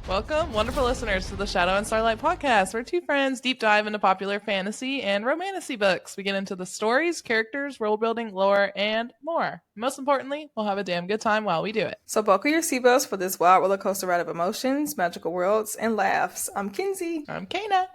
Welcome, wonderful listeners, to the Shadow and Starlight Podcast, where two friends deep dive into popular fantasy and romantasy books. We get into the stories, characters, world building, lore, and more. Most importantly, we'll have a damn good time while we do it. So buckle your seatbelts for this wild roller coaster ride of emotions, magical worlds, and laughs. I'm Kinsey. I'm Kana.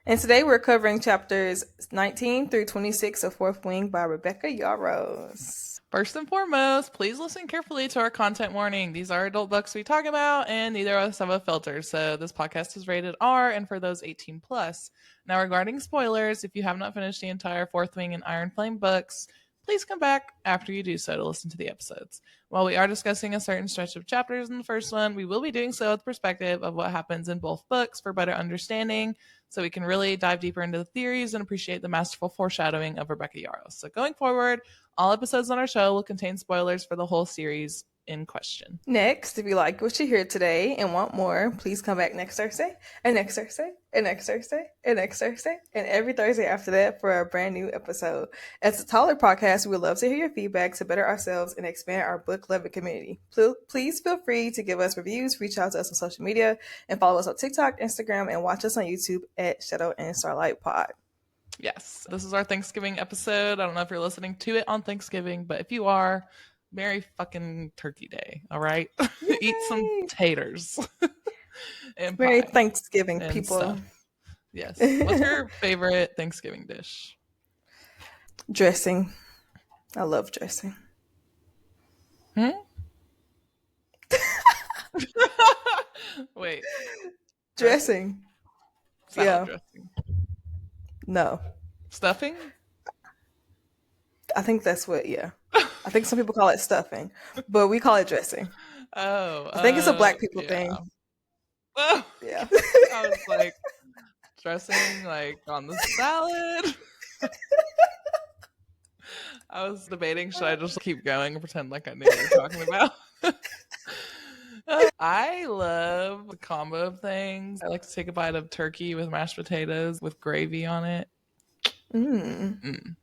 And today we're covering chapters 19 through 26 of Fourth Wing by Rebecca Yarros. First and foremost, please listen carefully to our content warning. These are adult books we talk about, and neither of us have a filter, so this podcast is rated R and for those 18 plus. Now, regarding spoilers, if you have not finished the entire Fourth Wing and Iron Flame books, please come back after you do so to listen to the episodes. While we are discussing a certain stretch of chapters in the first one, we will be doing so with perspective of what happens in both books for better understanding, so we can really dive deeper into the theories and appreciate the masterful foreshadowing of Rebecca Yarros. So going forward, all episodes on our show will contain spoilers for the whole series in question. Next, if you like what you hear today and want more, please come back next Thursday, and next Thursday, and next Thursday, and next Thursday, and every Thursday after that for a brand new episode. As a taller podcast, we would love to hear your feedback to better ourselves and expand our book-loving community. Please feel free to give us reviews, reach out to us on social media, and follow us on TikTok, Instagram, and watch us on YouTube at Shadow and Starlight Pod. Yes, this is our Thanksgiving episode. I don't know if you're listening to it on Thanksgiving, but if you are, Merry fucking Turkey Day, all right? Eat some taters. And Merry pie Thanksgiving, and people. stuff. Yes. What's your favorite Thanksgiving dish? Dressing. I love dressing. Wait. Dressing. Salad dressing. No. Stuffing? I think that's what, yeah. I think some people call it stuffing, but we call it dressing. Oh. I think it's a black people thing. Oh. Yeah. I was like, dressing like on the salad. I was debating, should I just keep going and pretend like I knew what you're talking about? I love the combo of things. I like to take a bite of turkey with mashed potatoes with gravy on it.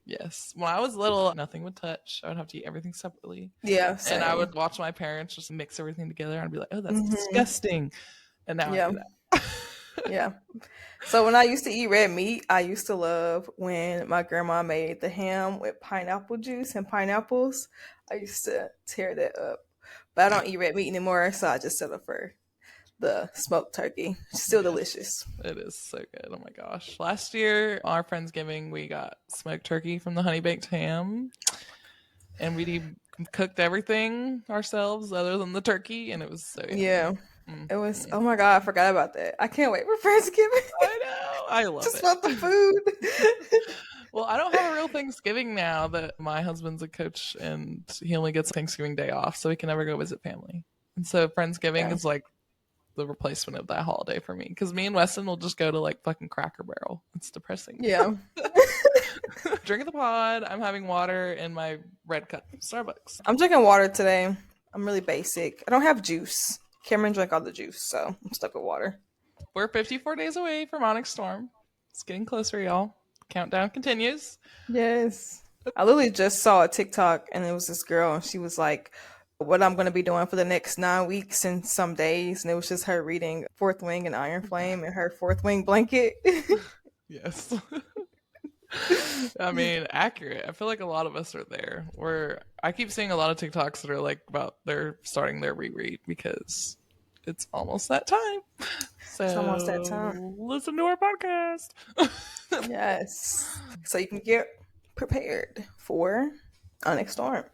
Yes. When I was little, nothing would touch. I would have to eat everything separately. Yeah. Same. And I would watch my parents just mix everything together. I'd be like, oh, that's disgusting. And now I do that. Yeah. So when I used to eat red meat, I used to love when my grandma made the ham with pineapple juice and pineapples. I used to tear that up. But I don't eat red meat anymore, so I just settle for the smoked turkey. It's still delicious. It is so good. Oh my gosh. Last year, our Friendsgiving, we got smoked turkey from the honey baked ham. And we cooked everything ourselves other than the turkey, and it was so yummy. Yeah. It was, oh my God, I forgot about that. I can't wait for Friendsgiving. I know. I love just it. want the food. Well, I don't have a real Thanksgiving now that my husband's a coach and he only gets Thanksgiving Day off, so he can never go visit family. And so Friendsgiving is like the replacement of that holiday for me, because me and Weston will just go to like fucking Cracker Barrel. It's depressing. Yeah. Drink the pod. I'm having water in my red cup from Starbucks. I'm drinking water today. I'm really basic. I don't have juice. Cameron drank all the juice, so I'm stuck with water. We're 54 days away from Onyx Storm. It's getting closer, y'all. Countdown continues. Yes. I literally just saw a TikTok, and it was this girl, and she was like, what I'm going to be doing for the next 9 weeks and some days. And it was just her reading Fourth Wing and Iron Flame in her Fourth Wing blanket. Yes. I mean, accurate. I feel like a lot of us are there. I keep seeing a lot of TikToks that are like about they're starting their reread because it's almost that time. So it's almost that time. Listen to our podcast. Yes. So you can get prepared for Onyx Storm.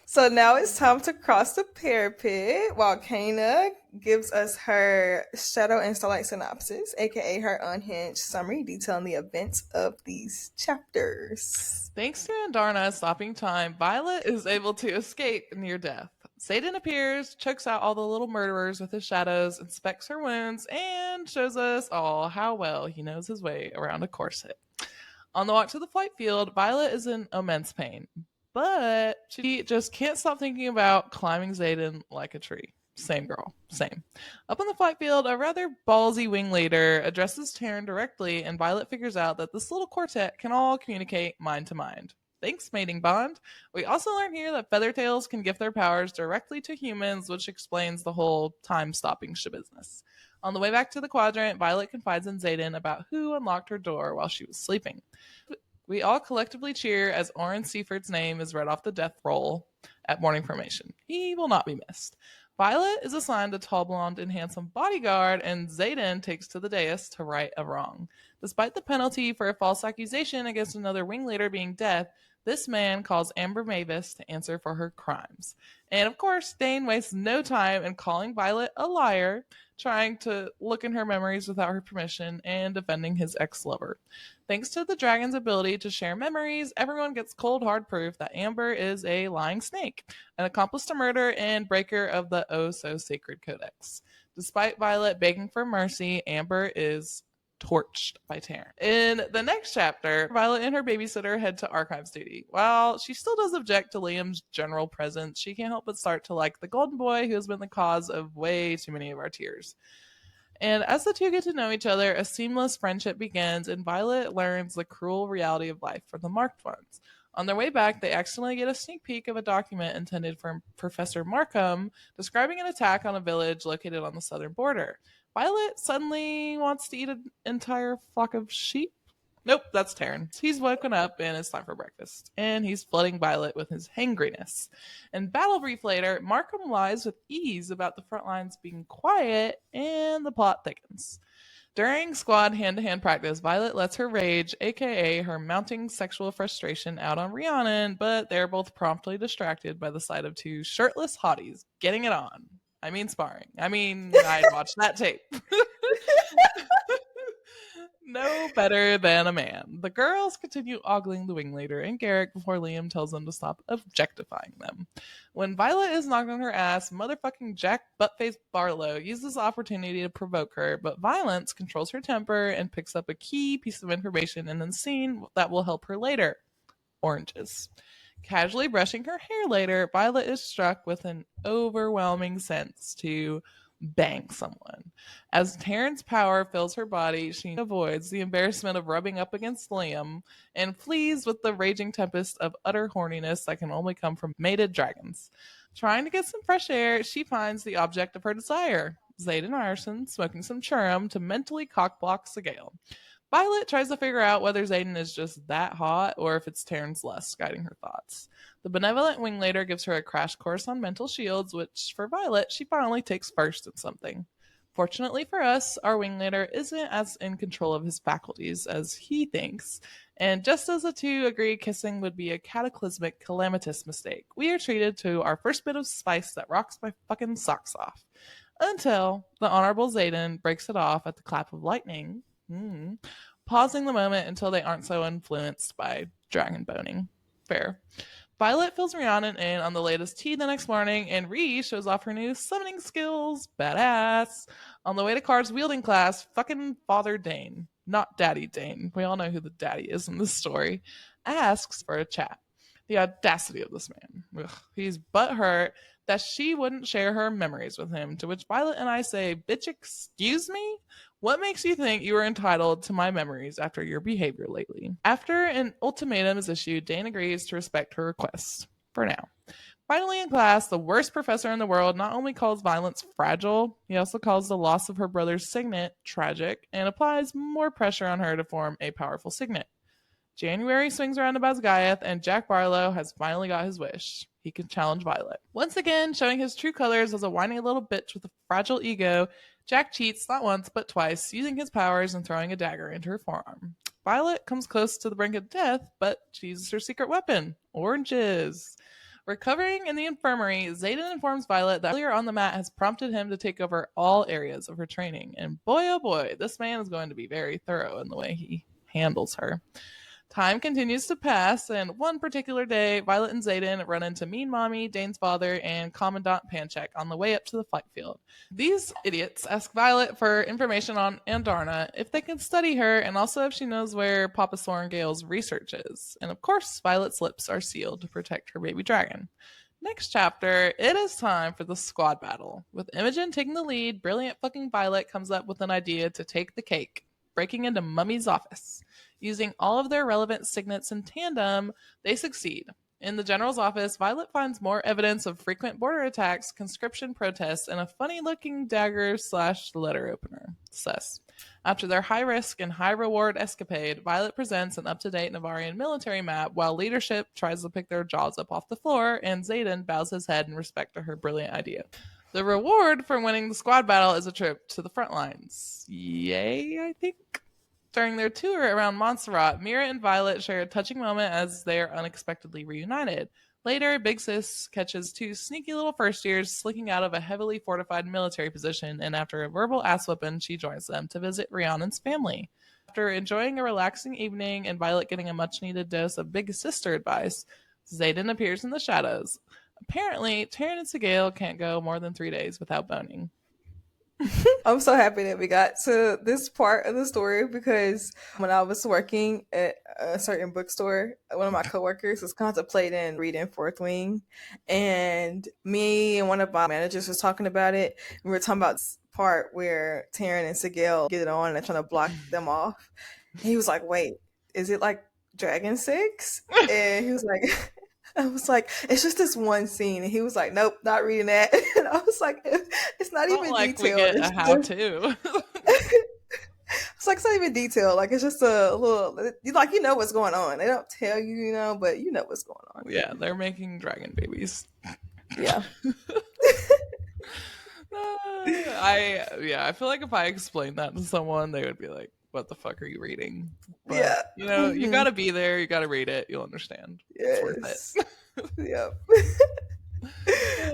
So now it's time to cross the parapet while Kana gives us her Shadow and Starlight synopsis, aka her unhinged summary detailing the events of these chapters. Thanks to Andarna stopping time, Violet is able to escape near death. Satan appears, chokes out all the little murderers with his shadows, inspects her wounds, and shows us all how well he knows his way around a corset. On the walk to the flight field, Violet is in immense pain, but she just can't stop thinking about climbing Xaden like a tree. Same girl, same. Up on the flight field, a rather ballsy wing leader addresses Taryn directly, and Violet figures out that this little quartet can all communicate mind to mind. Thanks, mating bond. We also learn here that Feathertails can gift their powers directly to humans, which explains the whole time-stopping business. On the way back to the quadrant, Violet confides in Xaden about who unlocked her door while she was sleeping. We all collectively cheer as Oren Seifert's name is read off the death roll at morning formation. He will not be missed. Violet is assigned a tall, blonde, and handsome bodyguard, and Xaden takes to the dais to right a wrong. Despite the penalty for a false accusation against another wing leader being death, this man calls Amber Mavis to answer for her crimes. And of course, Dane wastes no time in calling Violet a liar, trying to look in her memories without her permission, and defending his ex-lover. Thanks to the dragon's ability to share memories, everyone gets cold hard proof that Amber is a lying snake, an accomplice to murder and breaker of the oh-so-sacred codex. Despite Violet begging for mercy, Amber is torched by Taryn. In the next chapter, Violet and her babysitter head to archives duty. While she still does object to Liam's general presence, she can't help but start to like the golden boy who has been the cause of way too many of our tears. And as the two get to know each other, a seamless friendship begins, and Violet learns the cruel reality of life from the marked ones. On their way back, they accidentally get a sneak peek of a document intended for Professor Markham describing an attack on a village located on the southern border. Violet suddenly wants to eat an entire flock of sheep. Nope, that's Taryn. He's woken up and it's time for breakfast. And he's flooding Violet with his hangriness. And battle brief later, Markham lies with ease about the front lines being quiet, and the plot thickens. During squad hand-to-hand practice, Violet lets her rage, aka her mounting sexual frustration, out on Rhiannon, but they're both promptly distracted by the sight of two shirtless hotties getting it on. I mean sparring. I'd watch that tape. No better than a man. The girls continue ogling the wing leader and Garrick before Liam tells them to stop objectifying them. When Violet is knocked on her ass, motherfucking Jack Buttface Barlow uses the opportunity to provoke her, but Violence controls her temper and picks up a key piece of information in the scene that will help her later. Oranges. Casually brushing her hair later, Violet is struck with an overwhelming sense to bang someone. As Taryn's power fills her body, she avoids the embarrassment of rubbing up against Liam and flees with the raging tempest of utter horniness that can only come from mated dragons. Trying to get some fresh air, she finds the object of her desire, Xaden Ryerson, smoking some churrum to mentally cockblock Sigale. Violet tries to figure out whether Xaden is just that hot or if it's Taryn's lust guiding her thoughts. The benevolent wing leader gives her a crash course on mental shields, which, for Violet, she finally takes first in something. Fortunately for us, our wing leader isn't as in control of his faculties as he thinks, and just as the two agree kissing would be a cataclysmic, calamitous mistake, we are treated to our first bit of spice that rocks my fucking socks off. Until the Honorable Xaden breaks it off at the clap of lightning, pausing the moment until they aren't so influenced by dragon boning. Fair. Violet fills Rhiannon in on the latest tea the next morning, and Ree shows off her new summoning skills. Badass. On the way to Card's wielding class, fucking Father Dane, not Daddy Dane, we all know who the daddy is in this story, asks for a chat. The audacity of this man. Ugh. He's butthurt that she wouldn't share her memories with him, to which Violet and I say, bitch, excuse me? What makes you think you are entitled to my memories after your behavior lately? After an ultimatum is issued, Dane agrees to respect her request. For now. Finally in class, the worst professor in the world not only calls violence fragile, he also calls the loss of her brother's signet tragic, and applies more pressure on her to form a powerful signet. January swings around to Basgaiath, and Jack Barlow has finally got his wish. He can challenge Violet. Once again, showing his true colors as a whiny little bitch with a fragile ego, Jack cheats not once but twice, using his powers and throwing a dagger into her forearm. Violet comes close to the brink of death, but she uses her secret weapon, oranges. Recovering in the infirmary, Xaden informs Violet that earlier on the mat has prompted him to take over all areas of her training. And boy, oh boy, this man is going to be very thorough in the way he handles her. Time continues to pass, and one particular day, Violet and Xaden run into Mean Mommy, Dane's father, and Commandant Panchek on the way up to the fight field. These idiots ask Violet for information on Andarna, if they can study her, and also if she knows where Papa Sorengale's research is. And of course, Violet's lips are sealed to protect her baby dragon. Next chapter, it is time for the squad battle. With Imogen taking the lead, brilliant fucking Violet comes up with an idea to take the cake, breaking into Mummy's office. Using all of their relevant signets in tandem, they succeed. In the general's office, Violet finds more evidence of frequent border attacks, conscription protests, and a funny-looking dagger/letter opener. Sus. After their high-risk and high-reward escapade, Violet presents an up-to-date Navarian military map while leadership tries to pick their jaws up off the floor, and Xaden bows his head in respect to her brilliant idea. The reward for winning the squad battle is a trip to the front lines. Yay, I think. During their tour around Montserrat, Mira and Violet share a touching moment as they are unexpectedly reunited. Later, Big Sis catches two sneaky little first years slinking out of a heavily fortified military position, and after a verbal ass whipping, she joins them to visit Rhiannon's family. After enjoying a relaxing evening and Violet getting a much needed dose of Big Sister advice, Xaden appears in the shadows. Apparently, Taryn and Sigale can't go more than 3 days without boning. I'm so happy that we got to this part of the story because when I was working at a certain bookstore, one of my coworkers was contemplating reading Fourth Wing, and me and one of my managers was talking about it. We were talking about this part where Taryn and Sigale get it on and they're trying to block them off. And he was like, "Wait, is it like Dragon 6?" And he was like, I was like, it's just this one scene. And he was like, nope, not reading that. And I was like, it's not even like detailed. We get it's a how-to. It's like, it's not even detailed. Like, it's just a little, like, you know what's going on. They don't tell you, you know, but you know what's going on. Yeah, they're making dragon babies. Yeah. I feel like if I explained that to someone, they would be like, what the fuck are you reading? But, Yeah. You know, you gotta be there, you gotta read it, you'll understand. Yes. It's worth it. Yep.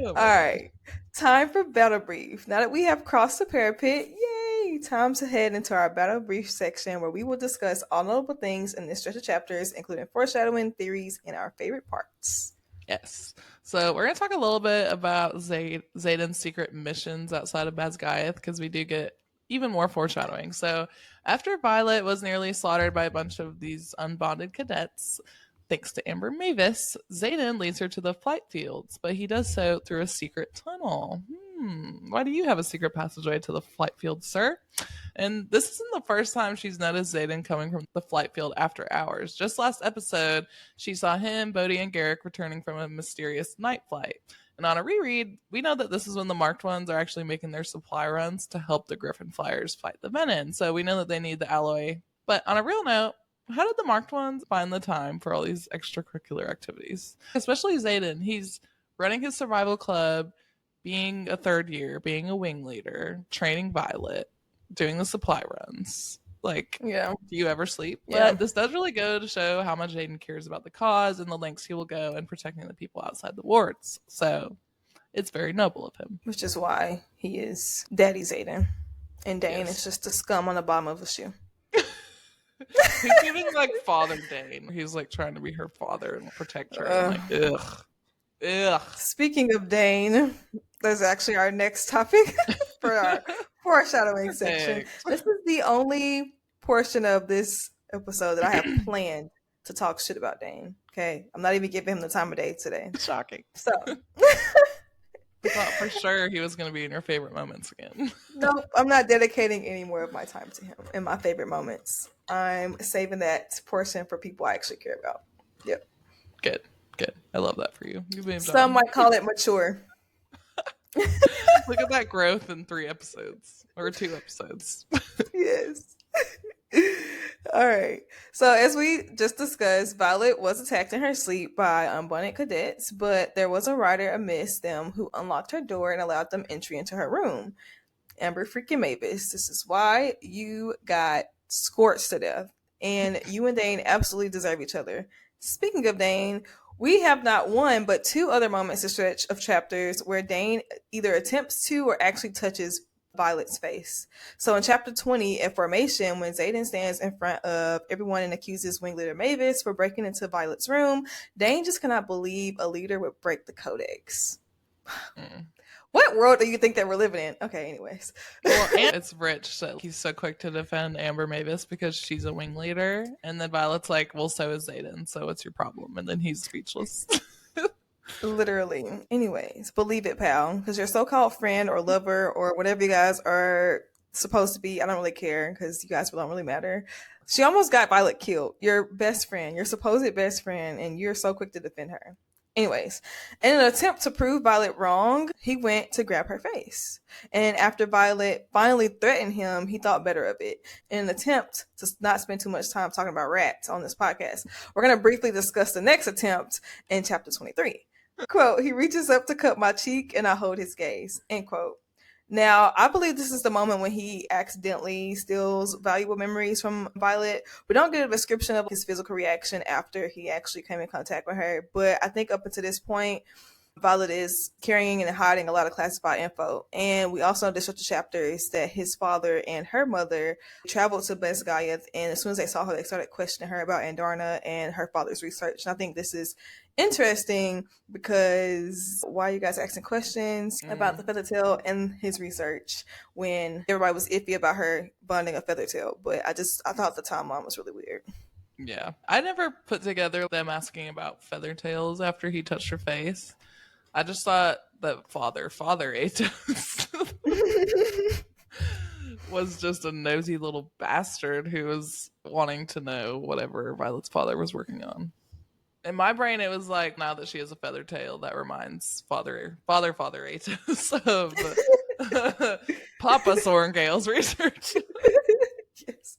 Oh, all right. Time for battle brief. Now that we have crossed the parapet, yay! Time to head into our battle brief section where we will discuss all notable things in this stretch of chapters, including foreshadowing, theories, and our favorite parts. Yes. So we're going to talk a little bit about Xaden's secret missions outside of Basgiath because we do get even more foreshadowing. So after Violet was nearly slaughtered by a bunch of these unbonded cadets, thanks to Amber Mavis, Xaden leads her to the flight fields, but he does so through a secret tunnel. Why do you have a secret passageway to the flight field, sir? And this isn't the first time she's noticed Xaden coming from the flight field after hours. Just last episode, she saw him, Bodhi, and Garrick returning from a mysterious night flight. And on a reread, we know that this is when the marked ones are actually making their supply runs to help the Griffin Flyers fight the Venom. So we know that they need the alloy. But on a real note, how did the marked ones find the time for all these extracurricular activities? Especially Xaden. He's running his survival club, being a third year, being a wing leader, training Violet, doing the supply runs. Like, yeah. Do you ever sleep? Yeah. But this does really go to show how much Xaden cares about the cause and the lengths he will go in protecting the people outside the wards. So it's very noble of him. Which is why he is Daddy Xaden. And Dane is just a scum on the bottom of a shoe. He's giving like Father Dane. He's like trying to be her father and protect her. I'm like, ugh. Speaking of Dane, that's actually our next topic for our foreshadowing section. This is the only portion of this episode that I have planned to talk shit about Dane. Okay, I'm not even giving him the time of day today. Shocking. So I thought for sure he was going to be in your favorite moments again. Nope, I'm not dedicating any more of my time to him in my favorite moments. I'm saving that portion for people I actually care about. Yep. Good. I love that for you. Some might call it mature. Look at that growth in 3 episodes or 2 episodes. Yes. All right. So as we just discussed, Violet was attacked in her sleep by unbonded cadets, but there was a rider amidst them who unlocked her door and allowed them entry into her room. Amber freaking Mavis, this is why you got scorched to death, and you and Dane absolutely deserve each other. Speaking of Dane, we have not one but 2 other moments to stretch of chapters where Dane either attempts to or actually touches Violet's face. So in chapter 20 at Formation, when Xaden stands in front of everyone and accuses wing leader Mavis for breaking into Violet's room, Dane just cannot believe a leader would break the codex. What world do you think that we're living in? Okay, anyways. Well, and it's Rich that he's so quick to defend Amber Mavis because she's a wing leader. And then Violet's like, well, so is Xaden, so what's your problem? And then he's speechless. Literally. Anyways, believe it, pal. Because your so-called friend or lover or whatever you guys are supposed to be, I don't really care because you guys don't really matter. She almost got Violet killed. Your best friend, your supposed best friend, and you're so quick to defend her. Anyways, in an attempt to prove Violet wrong, he went to grab her face. And after Violet finally threatened him, he thought better of it. In an attempt to not spend too much time talking about rats on this podcast, we're going to briefly discuss the next attempt in chapter 23. Quote, he reaches up to cut my cheek and I hold his gaze. End quote. Now, I believe this is the moment when he accidentally steals valuable memories from Violet. We don't get a description of his physical reaction after he actually came in contact with her, but I think up until this point, Violet is carrying and hiding a lot of classified info. And we also know this chapter is that his father and her mother traveled to Besgayeth, and as soon as they saw her, they started questioning her about Andarna and her father's research. And I think this is interesting because why are you guys asking questions about the Feathertail and his research when everybody was iffy about her bonding a Feathertail? But I thought the timeline was really weird. Yeah. I never put together them asking about Feathertails after he touched her face. I just thought that Father Atos was just a nosy little bastard who was wanting to know whatever Violet's father was working on. In my brain, it was like, now that she has a feather tail, that reminds Father Atos of Papa Sorengale's research. Yes.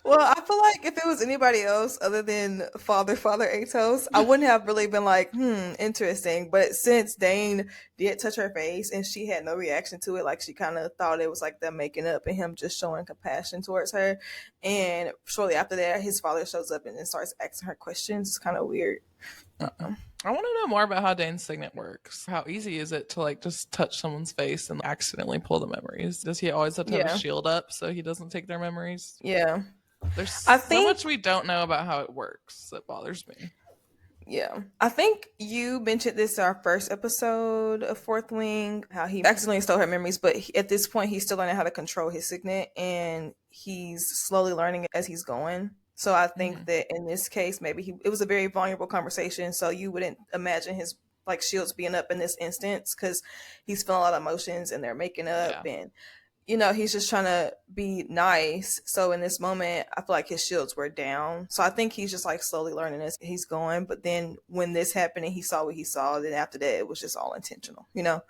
Well, I feel like if it was anybody else other than Father Atos, I wouldn't have really been like, interesting. But since Dane did touch her face and she had no reaction to it, like she kind of thought it was like them making up and him just showing compassion towards her. And shortly after that, his father shows up and then starts asking her questions. It's kind of weird. I want to know more about how Dane's signet works. How easy is it to like just touch someone's face and accidentally pull the memories? Does he always have to have a shield up so he doesn't take their memories? Yeah. There's so much we don't know about how it works that bothers me. Yeah. I think you mentioned this in our first episode of Fourth Wing, how he accidentally stole her memories, but at this point he's still learning how to control his signet and he's slowly learning it as he's going. So I think that in this case, maybe it was a very vulnerable conversation. So you wouldn't imagine his like shields being up in this instance because he's feeling a lot of emotions and they're making up and, you know, he's just trying to be nice. So in this moment, I feel like his shields were down. So I think he's just like slowly learning as he's going. But then when this happened and he saw what he saw, then after that, it was just all intentional, you know?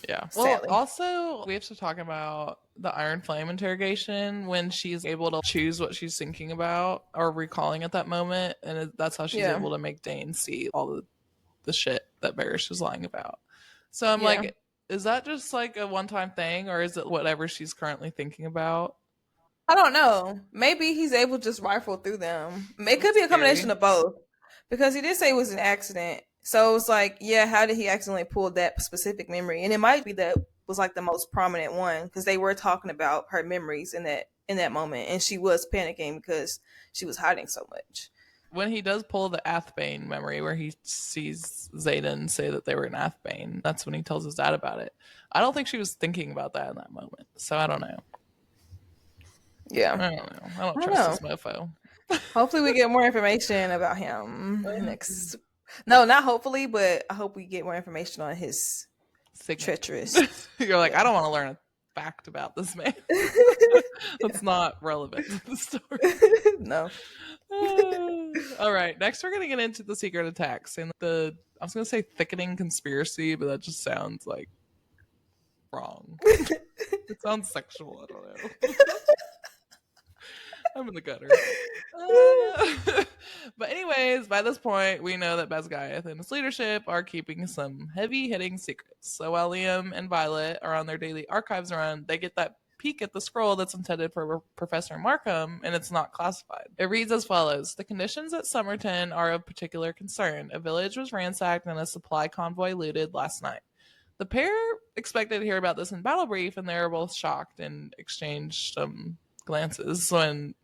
Yeah. Well, also, we have to talk about the Iron Flame interrogation when she's able to choose what she's thinking about or recalling at that moment. And that's how she's able to make Dane see all the shit that Barish is lying about. So I'm like, is that just like a one-time thing or is it whatever she's currently thinking about? I don't know. Maybe he's able to just rifle through them. It could be a combination of both because he did say it was an accident. So it's like, how did he accidentally pull that specific memory? And it might be that was like the most prominent one because they were talking about her memories in that moment. And she was panicking because she was hiding so much. When he does pull the Athbane memory where he sees Xaden say that they were in Athbane, that's when he tells his dad about it. I don't think she was thinking about that in that moment. So I don't know. Yeah. I don't know. I don't trust this mofo. Hopefully we get more information about him next. No, not hopefully, but I hope we get more information on his treacherous. You're like, I don't want to learn a fact about this man. That's not relevant to the story. No. All right, next we're gonna get into the secret attacks and I was gonna say thickening conspiracy, but that just sounds like wrong. It sounds sexual. I don't know. I'm in the gutter. But anyways, by this point, we know that Basgaiath and his leadership are keeping some heavy-hitting secrets. So while Liam and Violet are on their daily archives run, they get that peek at the scroll that's intended for Professor Markham, and it's not classified. It reads as follows. The conditions at Somerton are of particular concern. A village was ransacked and a supply convoy looted last night. The pair expected to hear about this in Battle Brief, and they were both shocked and exchanged some glances when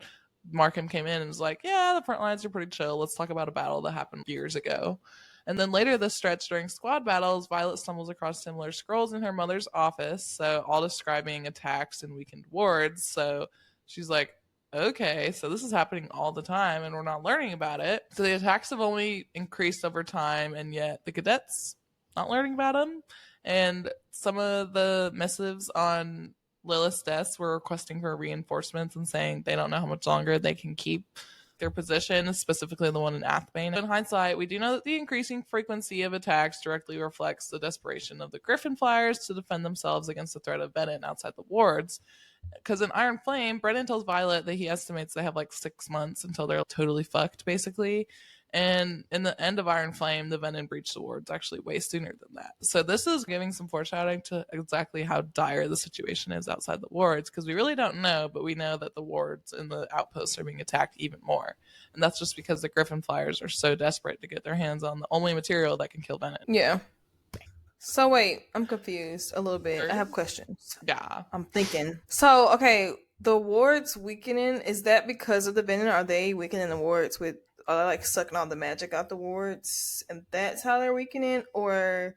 Markham came in and was like, yeah, the front lines are pretty chill. Let's talk about a battle that happened years ago. And then later this stretch during squad battles, Violet stumbles across similar scrolls in her mother's office, so all describing attacks and weakened wards. So she's like, okay, so this is happening all the time and we're not learning about it. So the attacks have only increased over time, and yet the cadets not learning about them. And some of the missives on Lilith's deaths were requesting for reinforcements and saying they don't know how much longer they can keep their position, specifically the one in Athbane. In hindsight, we do know that the increasing frequency of attacks directly reflects the desperation of the Griffin Flyers to defend themselves against the threat of Bennett outside the wards. Because in Iron Flame, Brennan tells Violet that he estimates they have like 6 months until they're totally fucked, basically. And in the end of Iron Flame, the Venom breach the wards actually way sooner than that. So this is giving some foreshadowing to exactly how dire the situation is outside the wards, because we really don't know, but we know that the wards and the outposts are being attacked even more. And that's just because the Griffin Flyers are so desperate to get their hands on the only material that can kill Bennett. Yeah. So wait, I'm confused a little bit. I have questions. Yeah. I'm thinking. So, okay, the wards weakening, is that because of the Venom? Are they weakening the wards with, are they like sucking all the magic out the wards and that's how they're weakening? Or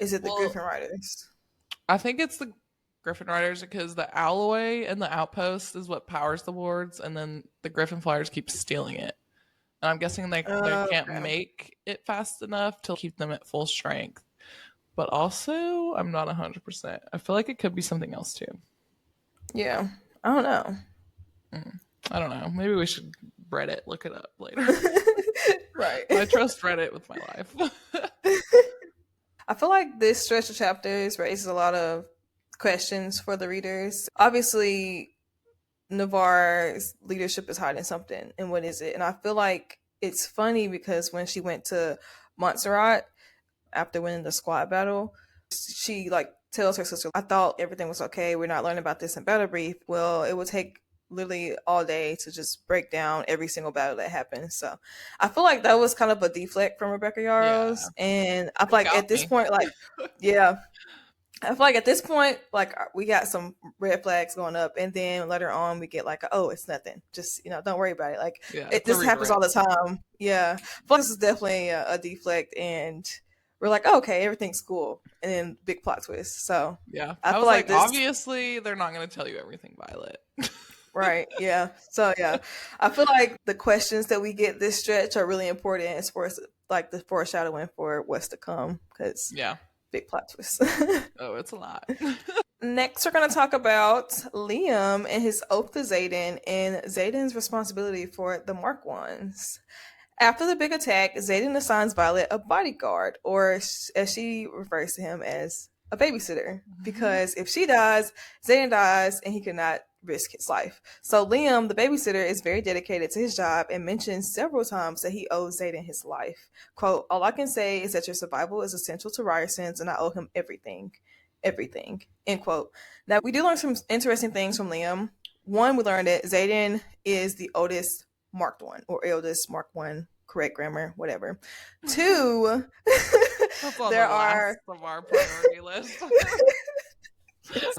is it the Griffin Riders? I think it's the Griffin Riders, because the alloy and the outpost is what powers the wards, and then the Griffin Flyers keep stealing it. And I'm guessing they can't make it fast enough to keep them at full strength. But also, I'm not 100%. I feel like it could be something else too. Yeah, I don't know. I don't know. Maybe we should Reddit, look it up later. Right. I trust Reddit with my life. I feel like this stretch of chapters raises a lot of questions for the readers. Obviously, Navarre's leadership is hiding something, and what is it? And I feel like it's funny because when she went to Montserrat after winning the squad battle, she like tells her sister, I thought everything was okay, we're not learning about this in battle brief. Well, it would take literally all day to just break down every single battle that happened. So I feel like that was kind of a deflect from Rebecca Yarros. Yeah. And I feel like at this point, like, yeah, I feel like at this point, like, we got some red flags going up, and then later on we get like, oh, it's nothing. Just, don't worry about it. Like, this happens all the time. Yeah. But this is definitely a deflect, and we're like, oh, okay, everything's cool. And then big plot twist. So yeah, I feel like obviously they're not going to tell you everything, Violet. Right. Yeah. So yeah, I feel like the questions that we get this stretch are really important as far as like the foreshadowing for what's to come. Because big plot twist. Oh, it's a lot. Next, we're going to talk about Liam and his oath to Xaden and Xaden's responsibility for the Mark Ones. After the big attack, Xaden assigns Violet a bodyguard, or as she refers to him as a babysitter, because if she dies, Xaden dies and he cannot risk his life. So Liam, the babysitter, is very dedicated to his job and mentions several times that he owes Xaden his life. Quote, all I can say is that your survival is essential to Ryerson's and I owe him everything. Everything. End quote. Now, we do learn some interesting things from Liam. One, we learned that Xaden is the oldest marked one, or eldest marked one, correct grammar, whatever. Two, there are... of our priority list.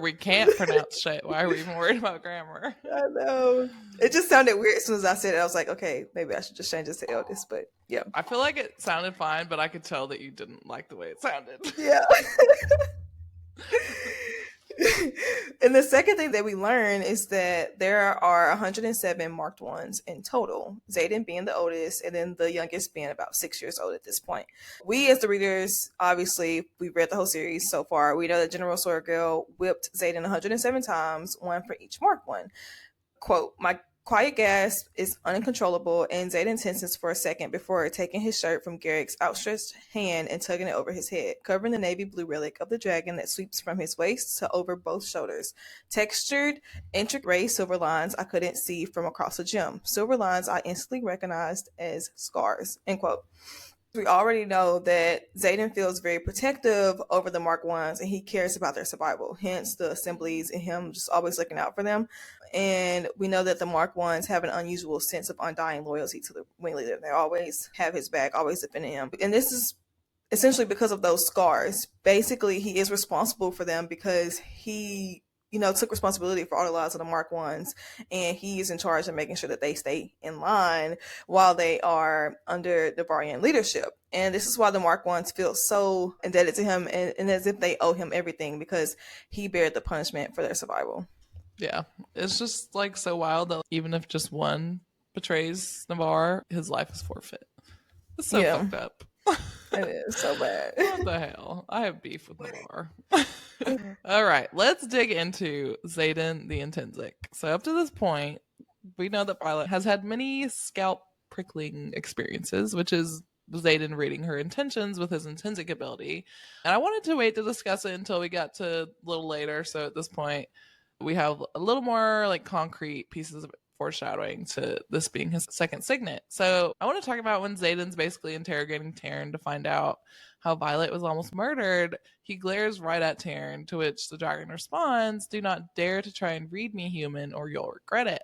We can't pronounce shit. Why are we even worried about grammar? I know. It just sounded weird as soon as I said it. I was like, okay, maybe I should just change it to eldest, but yeah. I feel like it sounded fine, but I could tell that you didn't like the way it sounded. Yeah. And the second thing that we learn is that there are 107 marked ones in total, Xaden being the oldest and then the youngest being about 6 years old at this point. We as the readers, obviously, we've read the whole series so far. We know that General Sorgirl whipped Xaden 107 times, one for each marked one. Quote, my quiet gasp is uncontrollable, and Xaden tenses for a second before taking his shirt from Garrick's outstretched hand and tugging it over his head, covering the navy blue relic of the dragon that sweeps from his waist to over both shoulders. Textured, intricate gray silver lines I couldn't see from across the gym. Silver lines I instantly recognized as scars. End quote. We already know that Xaden feels very protective over the Mark Ones and he cares about their survival, hence the assemblies and him just always looking out for them. And we know that the Mark Ones have an unusual sense of undying loyalty to the wing leader. They always have his back, always defending him. And this is essentially because of those scars. Basically, he is responsible for them because he took responsibility for all the lives of the Mark Ones, and he is in charge of making sure that they stay in line while they are under Navarrian leadership. And this is why the Mark Ones feel so indebted to him and as if they owe him everything because he bared the punishment for their survival. Yeah, it's just like so wild that even if just one betrays Navarre, his life is forfeit. It's so fucked up. It is so bad. What the hell? I have beef with Navarre. All right, let's dig into Xaden the Intrinsic. So up to this point, we know that Violet has had many scalp prickling experiences, which is Xaden reading her intentions with his intrinsic ability. And I wanted to wait to discuss it until we got to a little later. So at this point, we have a little more like concrete pieces of foreshadowing to this being his second signet. So I want to talk about when Xaden's basically interrogating Taryn to find out how Violet was almost murdered. He glares right at Taryn, to which the dragon responds, "Do not dare to try and read me, human, or you'll regret it."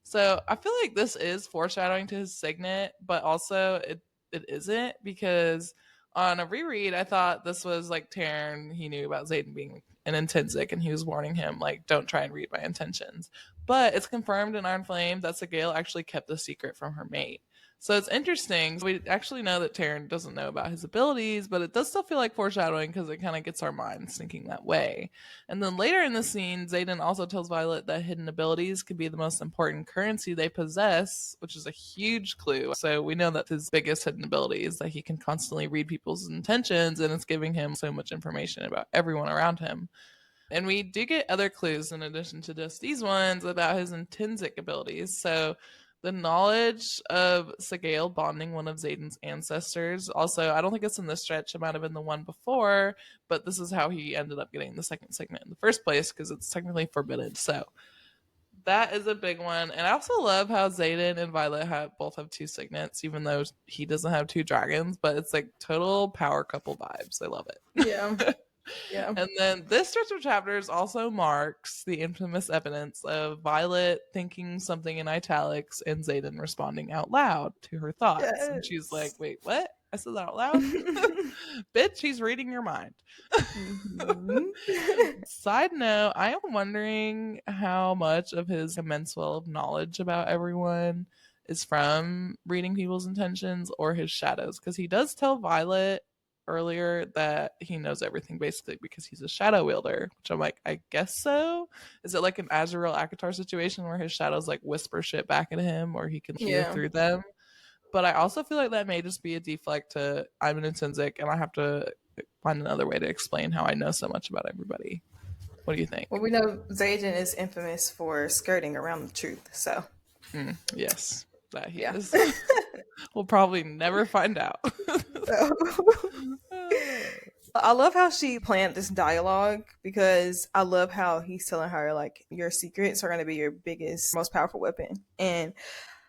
So I feel like this is foreshadowing to his signet, but also it isn't, because on a reread, I thought this was like Taryn, he knew about Xaden being an intrinsic and he was warning him, like, don't try and read my intentions. But it's confirmed in Iron Flame that Sigale actually kept the secret from her mate. So it's interesting. We actually know that Taryn doesn't know about his abilities, but it does still feel like foreshadowing because it kind of gets our minds thinking that way. And then later in the scene, Xaden also tells Violet that hidden abilities could be the most important currency they possess, which is a huge clue. So we know that his biggest hidden ability is that he can constantly read people's intentions, and it's giving him so much information about everyone around him. And we do get other clues in addition to just these ones about his intrinsic abilities. So the knowledge of Sigale bonding one of Xaden's ancestors. Also, I don't think it's in this stretch. It might have been the one before, but this is how he ended up getting the second signet in the first place, because it's technically forbidden. So that is a big one. And I also love how Xaden and Violet both have two signets, even though he doesn't have two dragons, but it's like total power couple vibes. I love it. Yeah. Yeah. And then this stretch of chapters also marks the infamous evidence of Violet thinking something in italics and Xaden responding out loud to her thoughts. Yes. And she's like, wait, what? I said that out loud? Bitch, he's reading your mind. Side note, I am wondering how much of his immense well of knowledge about everyone is from reading people's intentions or his shadows. Because he does tell Violet earlier that he knows everything basically because he's a shadow wielder, which I'm like, I guess so. Is it like an Azrael Akatar situation where his shadows like whisper shit back at him or he can hear through them? But I also feel like that may just be a deflect to I'm an intrinsic and I have to find another way to explain how I know so much about everybody. What do you think? Well, we know Xaden is infamous for skirting around the truth, so yes, that he is. We'll probably never find out. I love how she planned this dialogue, because I love how he's telling her, like, your secrets are going to be your biggest, most powerful weapon. And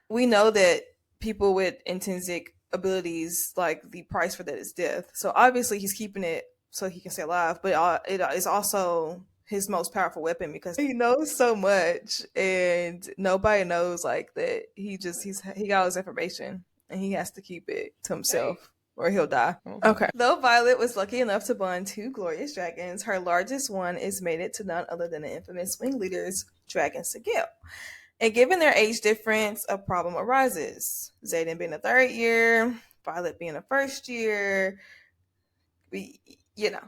we know that people with intrinsic abilities, like, the price for that is death. So obviously he's keeping it so he can stay alive, but it is also his most powerful weapon because he knows so much and nobody knows, like, that he got his information and he has to keep it to himself or he'll die. Okay. Though Violet was lucky enough to bond two glorious dragons, her largest one is mated to none other than the infamous wing leader's dragon Sigale. And given their age difference, a problem arises. Xaden being a third year, Violet being a first year.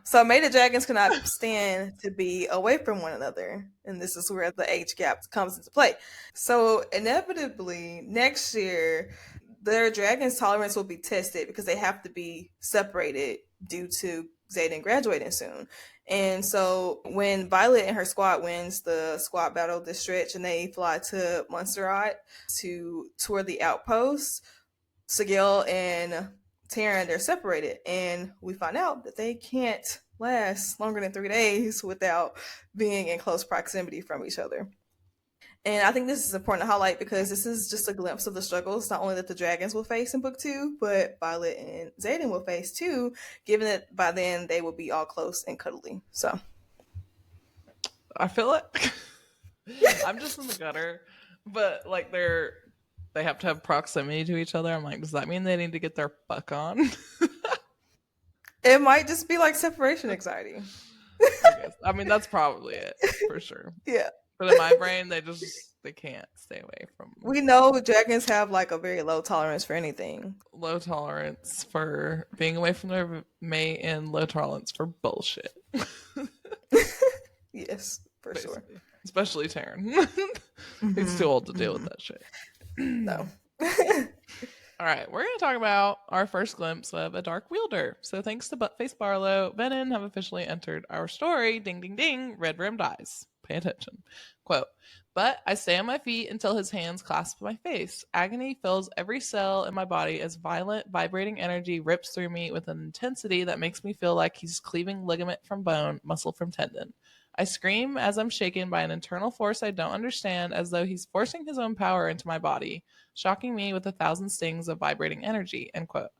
So mated dragons cannot stand to be away from one another. And this is where the age gap comes into play. So inevitably, next year, their dragon's tolerance will be tested because they have to be separated due to Xaden graduating soon. And so when Violet and her squad wins the squad battle this stretch and they fly to Montserrat to tour the outpost, Sigale and Taryn, they're separated. And we find out that they can't last longer than 3 days without being in close proximity from each other. And I think this is important to highlight because this is just a glimpse of the struggles not only that the dragons will face in book 2, but Violet and Xaden will face too, given that by then they will be all close and cuddly. So I feel like I'm just in the gutter, but like they have to have proximity to each other. I'm like, does that mean they need to get their fuck on? It might just be like separation anxiety. I mean, that's probably it for sure. Yeah. But in my brain, they can't stay away from. We know dragons have like a very low tolerance for anything. Low tolerance for being away from their mate and low tolerance for bullshit. Yes, for basically. Sure. Especially Taryn. He's too old to deal with that shit. No. All right, we're going to talk about our first glimpse of a dark wielder. So thanks to Buttface Barlow, Venom have officially entered our story. Ding, ding, ding. Red Rim dies. Pay attention. Quote, but I stay on my feet until his hands clasp my face. Agony fills every cell in my body as violent, vibrating energy rips through me with an intensity that makes me feel like he's cleaving ligament from bone, muscle from tendon. I scream as I'm shaken by an internal force I don't understand, as though he's forcing his own power into my body, shocking me with 1,000 stings of vibrating energy, end quote.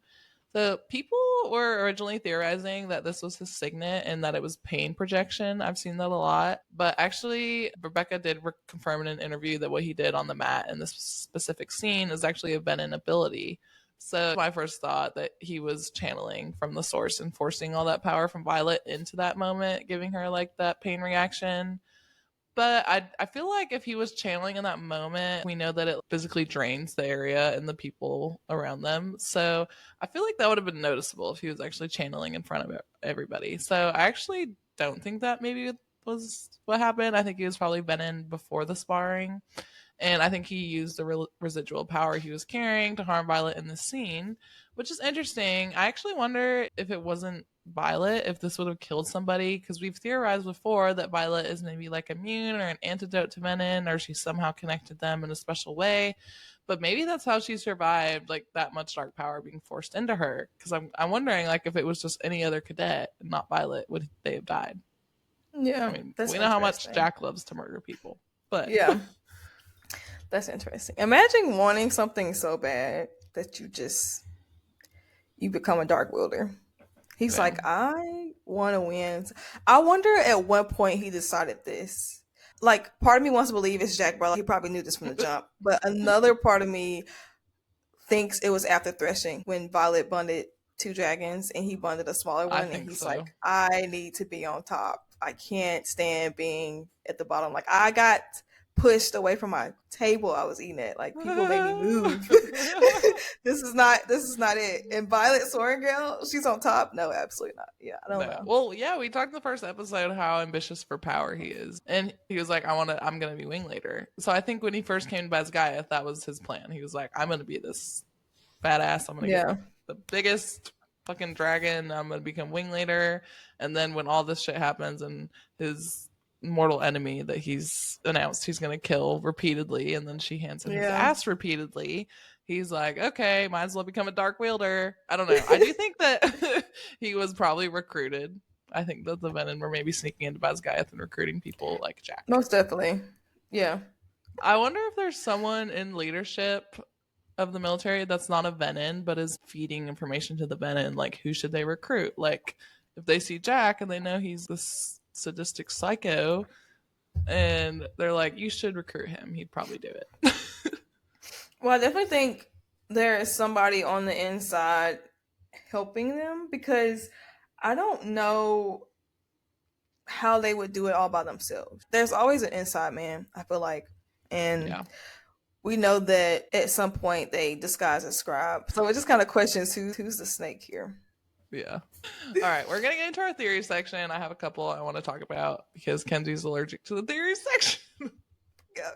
The people were originally theorizing that this was his signet and that it was pain projection. I've seen that a lot. But actually, Rebecca did confirm in an interview that what he did on the mat in this specific scene is actually a Venom ability. So my first thought that he was channeling from the source and forcing all that power from Violet into that moment, giving her like that pain reaction. But I feel like if he was channeling in that moment, we know that it physically drains the area and the people around them. So I feel like that would have been noticeable if he was actually channeling in front of everybody. So I actually don't think that maybe was what happened. I think he was probably Venom before the sparring. And I think he used the residual power he was carrying to harm Violet in this scene, which is interesting. I actually wonder if it wasn't Violet, if this would have killed somebody, because we've theorized before that Violet is maybe like immune or an antidote to Venom, or she somehow connected them in a special way. But maybe that's how she survived, like that much dark power being forced into her. Because I'm wondering, like, if it was just any other cadet, not Violet, would they have died? Yeah, I mean, that's we know how much interesting. Jack loves to murder people, but Yeah, that's interesting. Imagine wanting something so bad that you become a dark wielder. He's yeah. like, I want to win. I wonder at what point he decided this. Like, part of me wants to believe it's Jack Barlow. He probably knew this from the jump. But another part of me thinks it was after threshing when Violet bonded two dragons and he bonded a smaller I one. And think he's so. like, I need to be on top. I can't stand being at the bottom. Like, I got pushed away from my table I was eating at. Like, people made me move. This is not it. And Violet Soaring Girl, she's on top. No, absolutely not. Yeah, I don't No. know. Well, yeah, we talked in the first episode how ambitious for power he is. And he was like, I'm gonna be wing leader. So I think when he first came to Basgaiath, that was his plan. He was like, I'm gonna be this badass, I'm gonna get Yeah. the biggest fucking dragon, I'm gonna become wing leader. And then when all this shit happens and his mortal enemy that he's announced he's gonna kill repeatedly, and then she hands him his Yeah. ass repeatedly, he's like, okay, might as well become a dark wielder. I don't know. I do think that he was probably recruited. I think that the Venom were maybe sneaking into Basgaiath and recruiting people like Jack. Most definitely. Yeah. I wonder if there's someone in leadership of the military that's not a Venom but is feeding information to the Venom. Like, who should they recruit? Like, if they see Jack and they know he's this sadistic psycho, and they're like, you should recruit him, he'd probably do it. Well, I definitely think there is somebody on the inside helping them because I don't know how they would do it all by themselves. There's always an inside man, I feel like. And Yeah. we know that at some point they disguise as scribe. So it just kind of questions who's the snake here. Yeah. All right, we're gonna get into our theory section. I have a couple I want to talk about because Kenzie's allergic to the theory section. Yeah.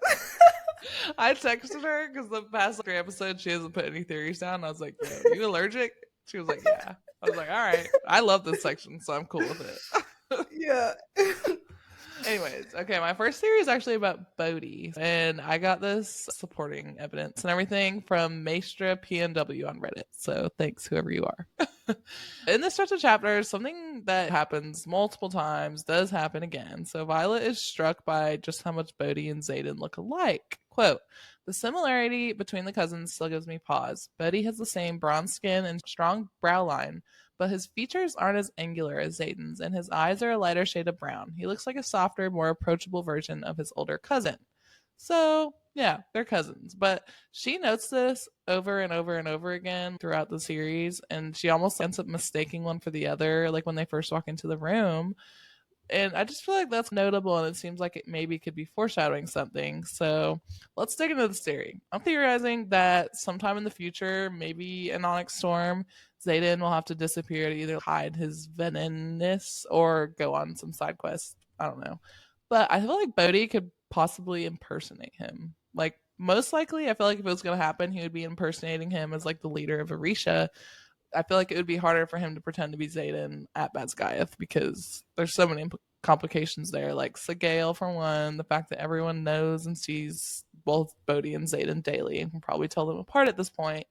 I texted her because the past 3 episodes she hasn't put any theories down. I was like, "Yo, are you allergic?" She was like, "Yeah." I was like, "All right, I love this section, so I'm cool with it." Yeah. Anyways, okay, my first theory is actually about Bodhi, and I got this supporting evidence and everything from Maestra PNW on Reddit. So thanks, whoever you are. In this stretch of chapters, something that happens multiple times does happen again. So Violet is struck by just how much Bodhi and Xaden look alike. Quote, the similarity between the cousins still gives me pause. Bodhi has the same bronze skin and strong brow line, but his features aren't as angular as Xaden's, and his eyes are a lighter shade of brown. He looks like a softer, more approachable version of his older cousin. So, yeah, they're cousins. But she notes this over and over and over again throughout the series, and she almost ends up mistaking one for the other, like when they first walk into the room. And I just feel like that's notable, and it seems like it maybe could be foreshadowing something. So let's dig into this theory. I'm theorizing that sometime in the future, maybe in Onyx Storm, Xaden will have to disappear to either hide his venomness or go on some side quest. I don't know. But I feel like Bodhi could possibly impersonate him. Like, most likely, I feel like if it was going to happen, he would be impersonating him as like the leader of Orisha. I feel like it would be harder for him to pretend to be Xaden at Basgiath because there's so many complications there, like Sagael for one, the fact that everyone knows and sees both Bodhi and Xaden daily and can probably tell them apart at this point.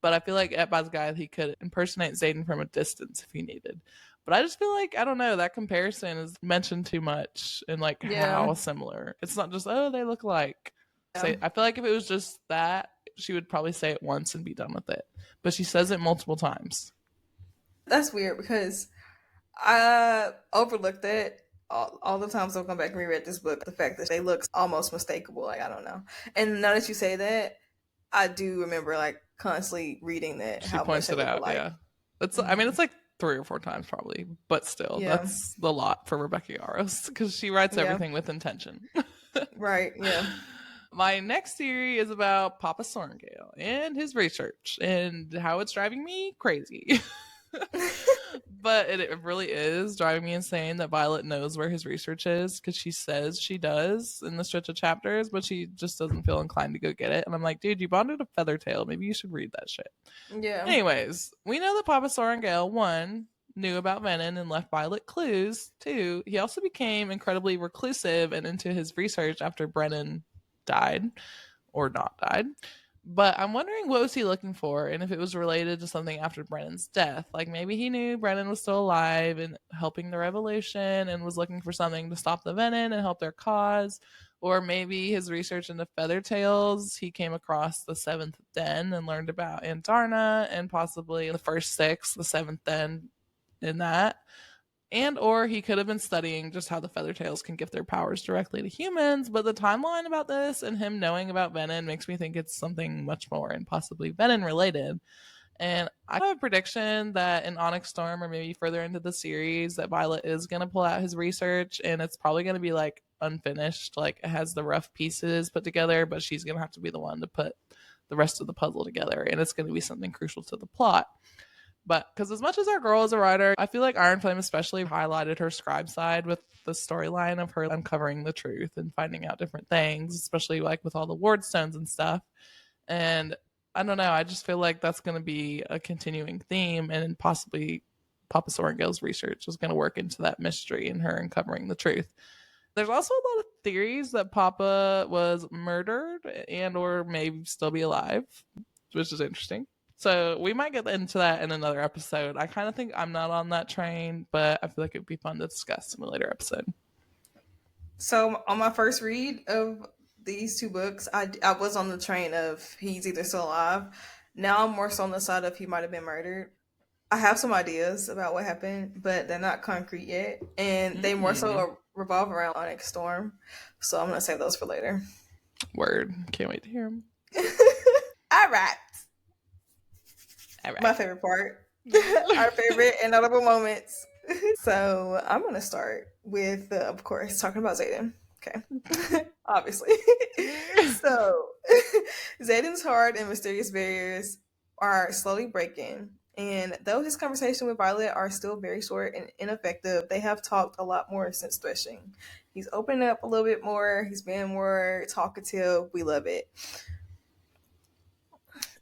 But I feel like at Basgiath he could impersonate Xaden from a distance if he needed. But I just feel like, I don't know, that comparison is mentioned too much and like Yeah. how similar. It's not just, oh, they look like. Yeah. I feel like if it was just that, she would probably say it once and be done with it. But she says it multiple times. That's weird because I overlooked it all the times I've gone back and reread this book. The fact that they look almost mistakable, like I don't know. And now that you say that, I do remember like constantly reading that. She how points much it they look out, alike. yeah. It's, I mean, it's like 3 or 4 times probably, but still, Yeah. that's a lot for Rebecca Yarros because she writes Yeah. everything with intention. Right, yeah. My next theory is about Papa Sorrengail and his research and how it's driving me crazy. But it really is driving me insane that Violet knows where his research is because she says she does in the stretch of chapters, but she just doesn't feel inclined to go get it. And I'm like, dude, you bonded a Feathertail. Maybe you should read that shit. Yeah. Anyways, we know that Papa Sorrengail, 1, knew about Venom and left Violet clues. 2, he also became incredibly reclusive and into his research after Brennan died or not died. But I'm wondering what was he looking for and if it was related to something after Brennan's death. Like maybe he knew Brennan was still alive and helping the revolution and was looking for something to stop the Venom and help their cause. Or maybe his research into feather tails, he came across the 7th Den and learned about Andarna and possibly the first 6, the 7th Den in that. And or he could have been studying just how the Feathertails can give their powers directly to humans, but the timeline about this and him knowing about Venom makes me think it's something much more and possibly Venom related. And I have a prediction that in Onyx Storm or maybe further into the series that Violet is going to pull out his research and it's probably going to be like unfinished, like it has the rough pieces put together, but she's going to have to be the one to put the rest of the puzzle together and it's going to be something crucial to the plot. But because as much as our girl is a writer, I feel like Iron Flame especially highlighted her scribe side with the storyline of her uncovering the truth and finding out different things, especially like with all the ward stones and stuff. And I don't know, I just feel like that's going to be a continuing theme and possibly Papa Sorrengail's research is going to work into that mystery and her uncovering the truth. There's also a lot of theories that Papa was murdered and or may still be alive, which is interesting. So we might get into that in another episode. I kind of think I'm not on that train, but I feel like it would be fun to discuss in a later episode. So on my first read of these 2 books, I was on the train of he's either still alive. Now I'm more so on the side of he might have been murdered. I have some ideas about what happened, but they're not concrete yet. And they more so revolve around Onyx Storm. So I'm going to save those for later. Word. Can't wait to hear them. All right. My favorite part. Our favorite and notable moments. So I'm going to start with, of course, talking about Xaden. Okay. Obviously. So Xaden's hard and mysterious barriers are slowly breaking. And though his conversation with Violet are still very short and ineffective, they have talked a lot more since threshing. He's opening up a little bit more. He's being more talkative. We love it.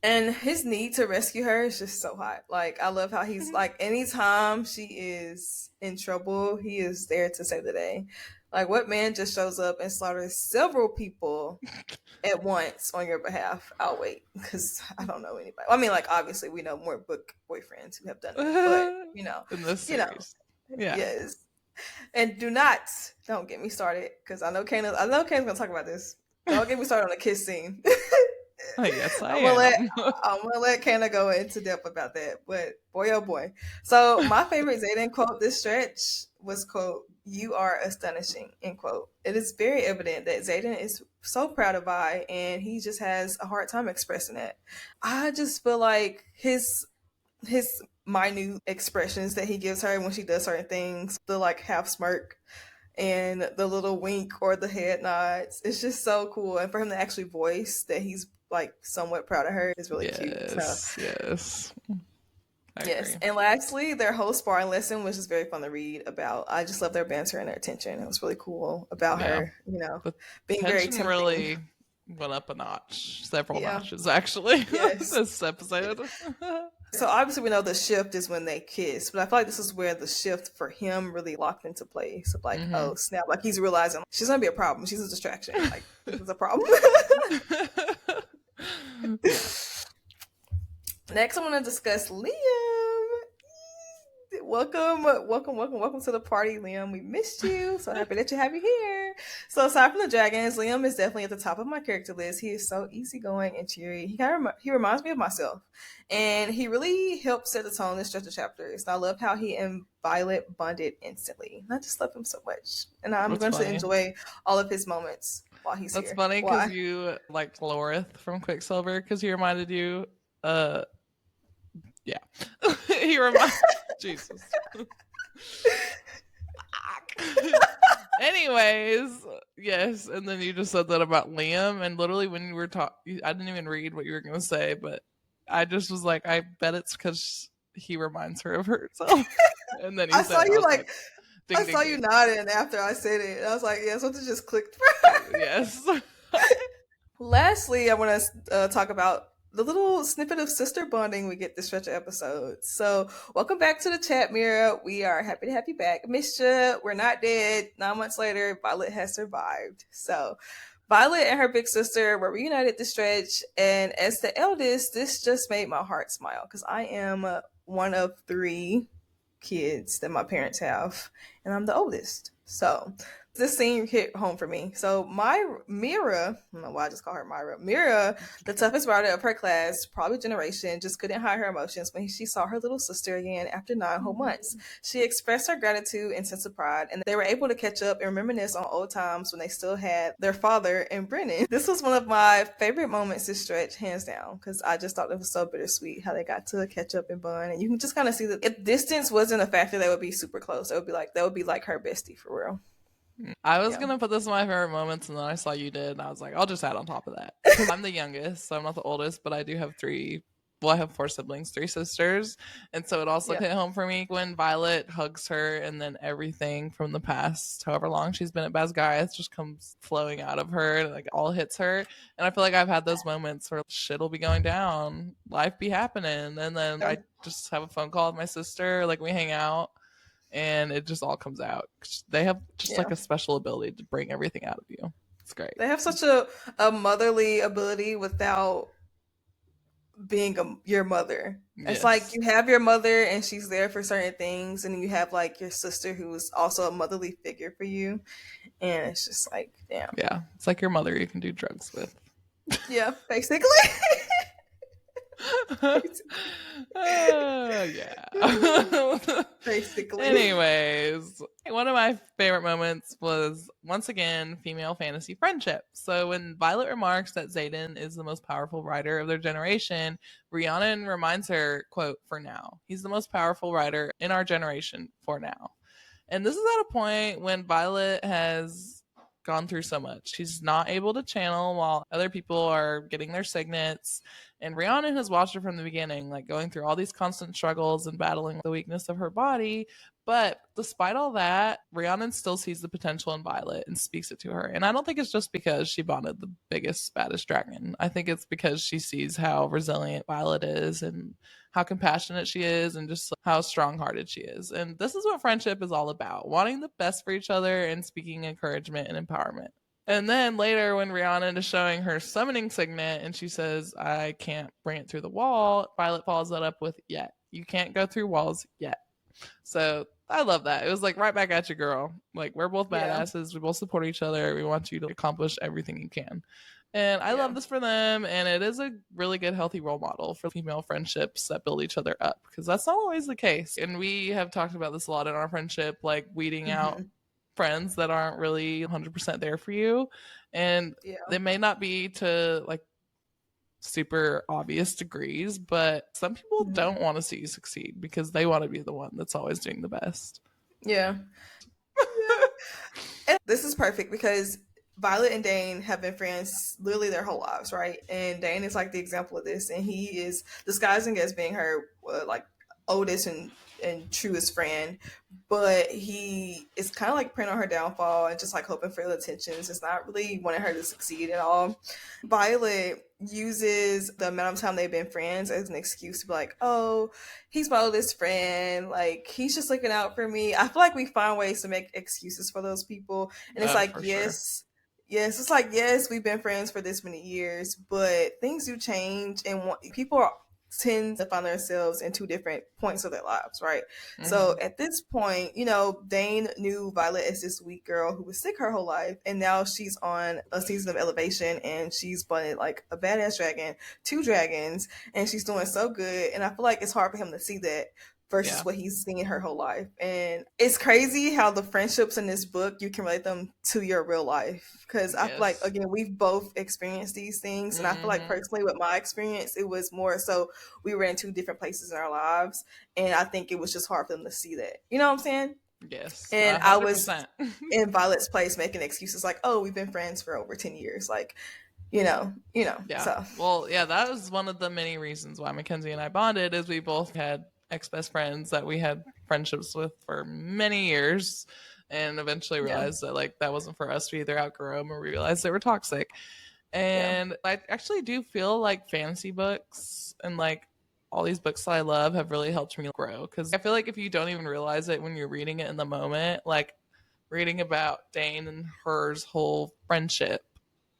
And his need to rescue her is just so hot. Like, I love how he's like, anytime she is in trouble, he is there to save the day. Like, what man just shows up and slaughters several people at once on your behalf? I'll wait, because I don't know anybody. I mean, like, obviously, we know more book boyfriends who have done it, but, in this series. Yeah. Yes. And don't get me started, because I know Kana's going to talk about this. Don't get me started on the kiss scene. Yes, I'm gonna let Kana go into depth about that, but boy oh boy. So my favorite Xaden quote this stretch was quote, "You are astonishing," end quote. It is very evident that Xaden is so proud of Vi and he just has a hard time expressing it. I just feel like his minute expressions that he gives her when she does certain things, the like half smirk and the little wink or the head nods, it's just so cool. And for him to actually voice that he's like somewhat proud of her is really cute. So, yes. Yes. And lastly, their whole sparring lesson was just very fun to read about. I just love their banter and their attention. It was really cool about her, being very tempting. Really went up a notch, several Yeah. notches actually. Yes. This episode. So obviously we know the shift is when they kiss, but I feel like this is where the shift for him really locked into place. Of like, oh snap! Like he's realizing she's gonna be a problem. She's a distraction. Like this is a problem. Next, I want to discuss Liam. Welcome to the party, Liam. We missed you. So happy that you have you here. So aside from the dragons, Liam is definitely at the top of my character list. He is so easygoing and cheery. He reminds me of myself, and he really helped set the tone and stretch the chapters. And I love how he and Violet bonded instantly. I just love him so much, and I'm going to enjoy all of his moments while he's here. That's funny because you like Lorith from Quicksilver because he reminded you. Yeah, he reminds. Jesus. Anyways, yes, and then you just said that about Liam, and literally when you were talking, I didn't even read what you were going to say, but I just was like, I bet it's because he reminds her of herself. And then I saw you like, I saw you nodding after I said it. I was like, yeah, something just clicked for her. Yes. Lastly, I want to talk about the little snippet of sister bonding we get this stretch of episodes. So welcome back to the chat, Mira. We are happy to have you back. Missed you. We're not dead. 9 months later, Violet has survived. So Violet and her big sister were reunited this stretch. And as the eldest, this just made my heart smile because I am one of 3 kids that my parents have. And I'm the oldest. So this scene hit home for me. So Mira, I don't know why I just call her Myra. Mira, the toughest writer of her class, probably generation, just couldn't hide her emotions when she saw her little sister again after 9 whole months. She expressed her gratitude and sense of pride, and they were able to catch up and reminisce on old times when they still had their father and Brennan. This was one of my favorite moments this stretch, hands down, because I just thought it was so bittersweet how they got to catch up and bond. And you can just kind of see that if distance wasn't a factor, they would be super close. That would be like her bestie for real. I was going to put this in my favorite moments, and then I saw you did, and I was like, I'll just add on top of that. I'm the youngest, so I'm not the oldest, but I do have 4 siblings, 3 sisters, and so it also hit home for me when Violet hugs her, and then everything from the past, however long she's been at Basgaiath, just comes flowing out of her, and like all hits her, and I feel like I've had those moments where shit will be going down, life be happening, and then I just have a phone call with my sister, like we hang out, and it just all comes out. They have just like a special ability to bring everything out of you. It's great. They have such a motherly ability without being your mother. Yes. It's like you have your mother and she's there for certain things, and you have like your sister who's also a motherly figure for you, and it's just like, damn. Yeah, it's like your mother you can do drugs with. Yeah, basically. Yeah. Basically. Anyways, one of my favorite moments was once again female fantasy friendship. So when Violet remarks that Xaden is the most powerful writer of their generation, Rhiannon reminds her, quote, "For now, he's the most powerful writer in our generation for now." And this is at a point when Violet has gone through so much. She's not able to channel while other people are getting their signets. And Rhiannon has watched her from the beginning, like going through all these constant struggles and battling the weakness of her body. But despite all that, Rhiannon still sees the potential in Violet and speaks it to her. And I don't think it's just because she bonded the biggest, baddest dragon. I think it's because she sees how resilient Violet is and how compassionate she is and just how strong-hearted she is. And this is what friendship is all about, wanting the best for each other and speaking encouragement and empowerment. And then later when Rhiannon is showing her summoning signet and she says, "I can't bring it through the wall," Violet follows that up with, "Yet. You can't go through walls yet." So I love that. It was like right back at you, girl. Like, we're both badasses. We both support each other. We want you to accomplish everything you can. And I love this for them. And it is a really good, healthy role model for female friendships that build each other up, because that's not always the case. And we have talked about this a lot in our friendship, like weeding out friends that aren't really 100% there for you, and they may not be to like super obvious degrees, but some people don't want to see you succeed because they want to be the one that's always doing the best. And this is perfect because Violet and Dane have been friends literally their whole lives, right? And Dane is like the example of this, and he is disguising as being her like oldest and truest friend. but he is kind of like preying on her downfall and just like hoping for ill intentions. It's not really wanting her to succeed at all. Violet uses the amount of time they've been friends as an excuse to be like, oh, he's my oldest friend, like he's just looking out for me. I feel like we find ways to make excuses for those people, and it's like, For yes, yes, it's like, yes, we've been friends for this many years, but things do change, and people tend to find themselves in two different points of their lives, right? sure. So at this point, you know, Dane knew Violet as this weak girl who was sick her whole life, and now she's on a season of elevation, and she's bunted like a badass dragon, 2 dragons, and she's doing so good. And I feel like it's hard for him to see that versus what he's seen her whole life. And it's crazy how the friendships in this book, you can relate them to your real life. Because I feel like, again, we've both experienced these things. And I feel like personally with my experience, it was more so we were in 2 different places in our lives. And I think it was just hard for them to see that. You know what I'm saying? Yes. And 100%. I was in Violet's place making excuses like, oh, we've been friends for over 10 years. Like, you know. Yeah. So. Well, yeah, that was one of the many reasons why Mackenzie and I bonded, is we both had ex-best friends that we had friendships with for many years, and eventually realized that like that wasn't for us. We either outgrew them or we realized they were toxic. And I actually do feel like fantasy books and like all these books that I love have really helped me grow, because I feel like if you don't even realize it when you're reading it in the moment, like reading about Dane and her's whole friendship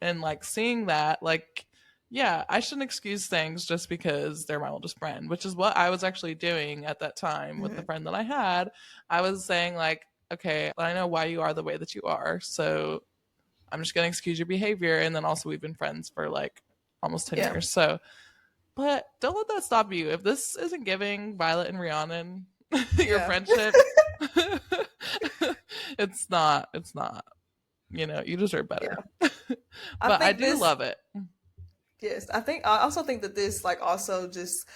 and like seeing that, like, yeah, I shouldn't excuse things just because they're my oldest friend, which is what I was actually doing at that time with the friend that I had. I was saying like, okay, I know why you are the way that you are, so I'm just going to excuse your behavior. And then also we've been friends for like almost 10 years. So, but don't let that stop you. If this isn't giving Violet and Rhiannon your friendship, it's not, you know, you deserve better. But I do love it. Yes, I also think that this like also just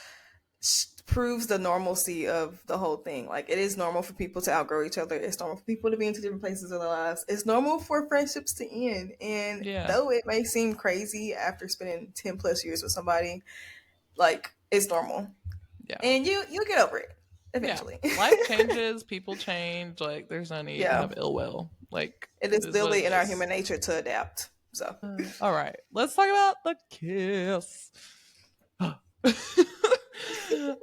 proves the normalcy of the whole thing. Like, it is normal for people to outgrow each other. It's normal for people to be in 2 different places in their lives. It's normal for friendships to end. And though it may seem crazy after spending 10 plus years with somebody, like, it's normal. Yeah. And you'll get over it eventually. Yeah. Life changes, people change. Like, there's no need to have ill will. Like, it is literally in our human nature to adapt. So, all right, let's talk about the kiss.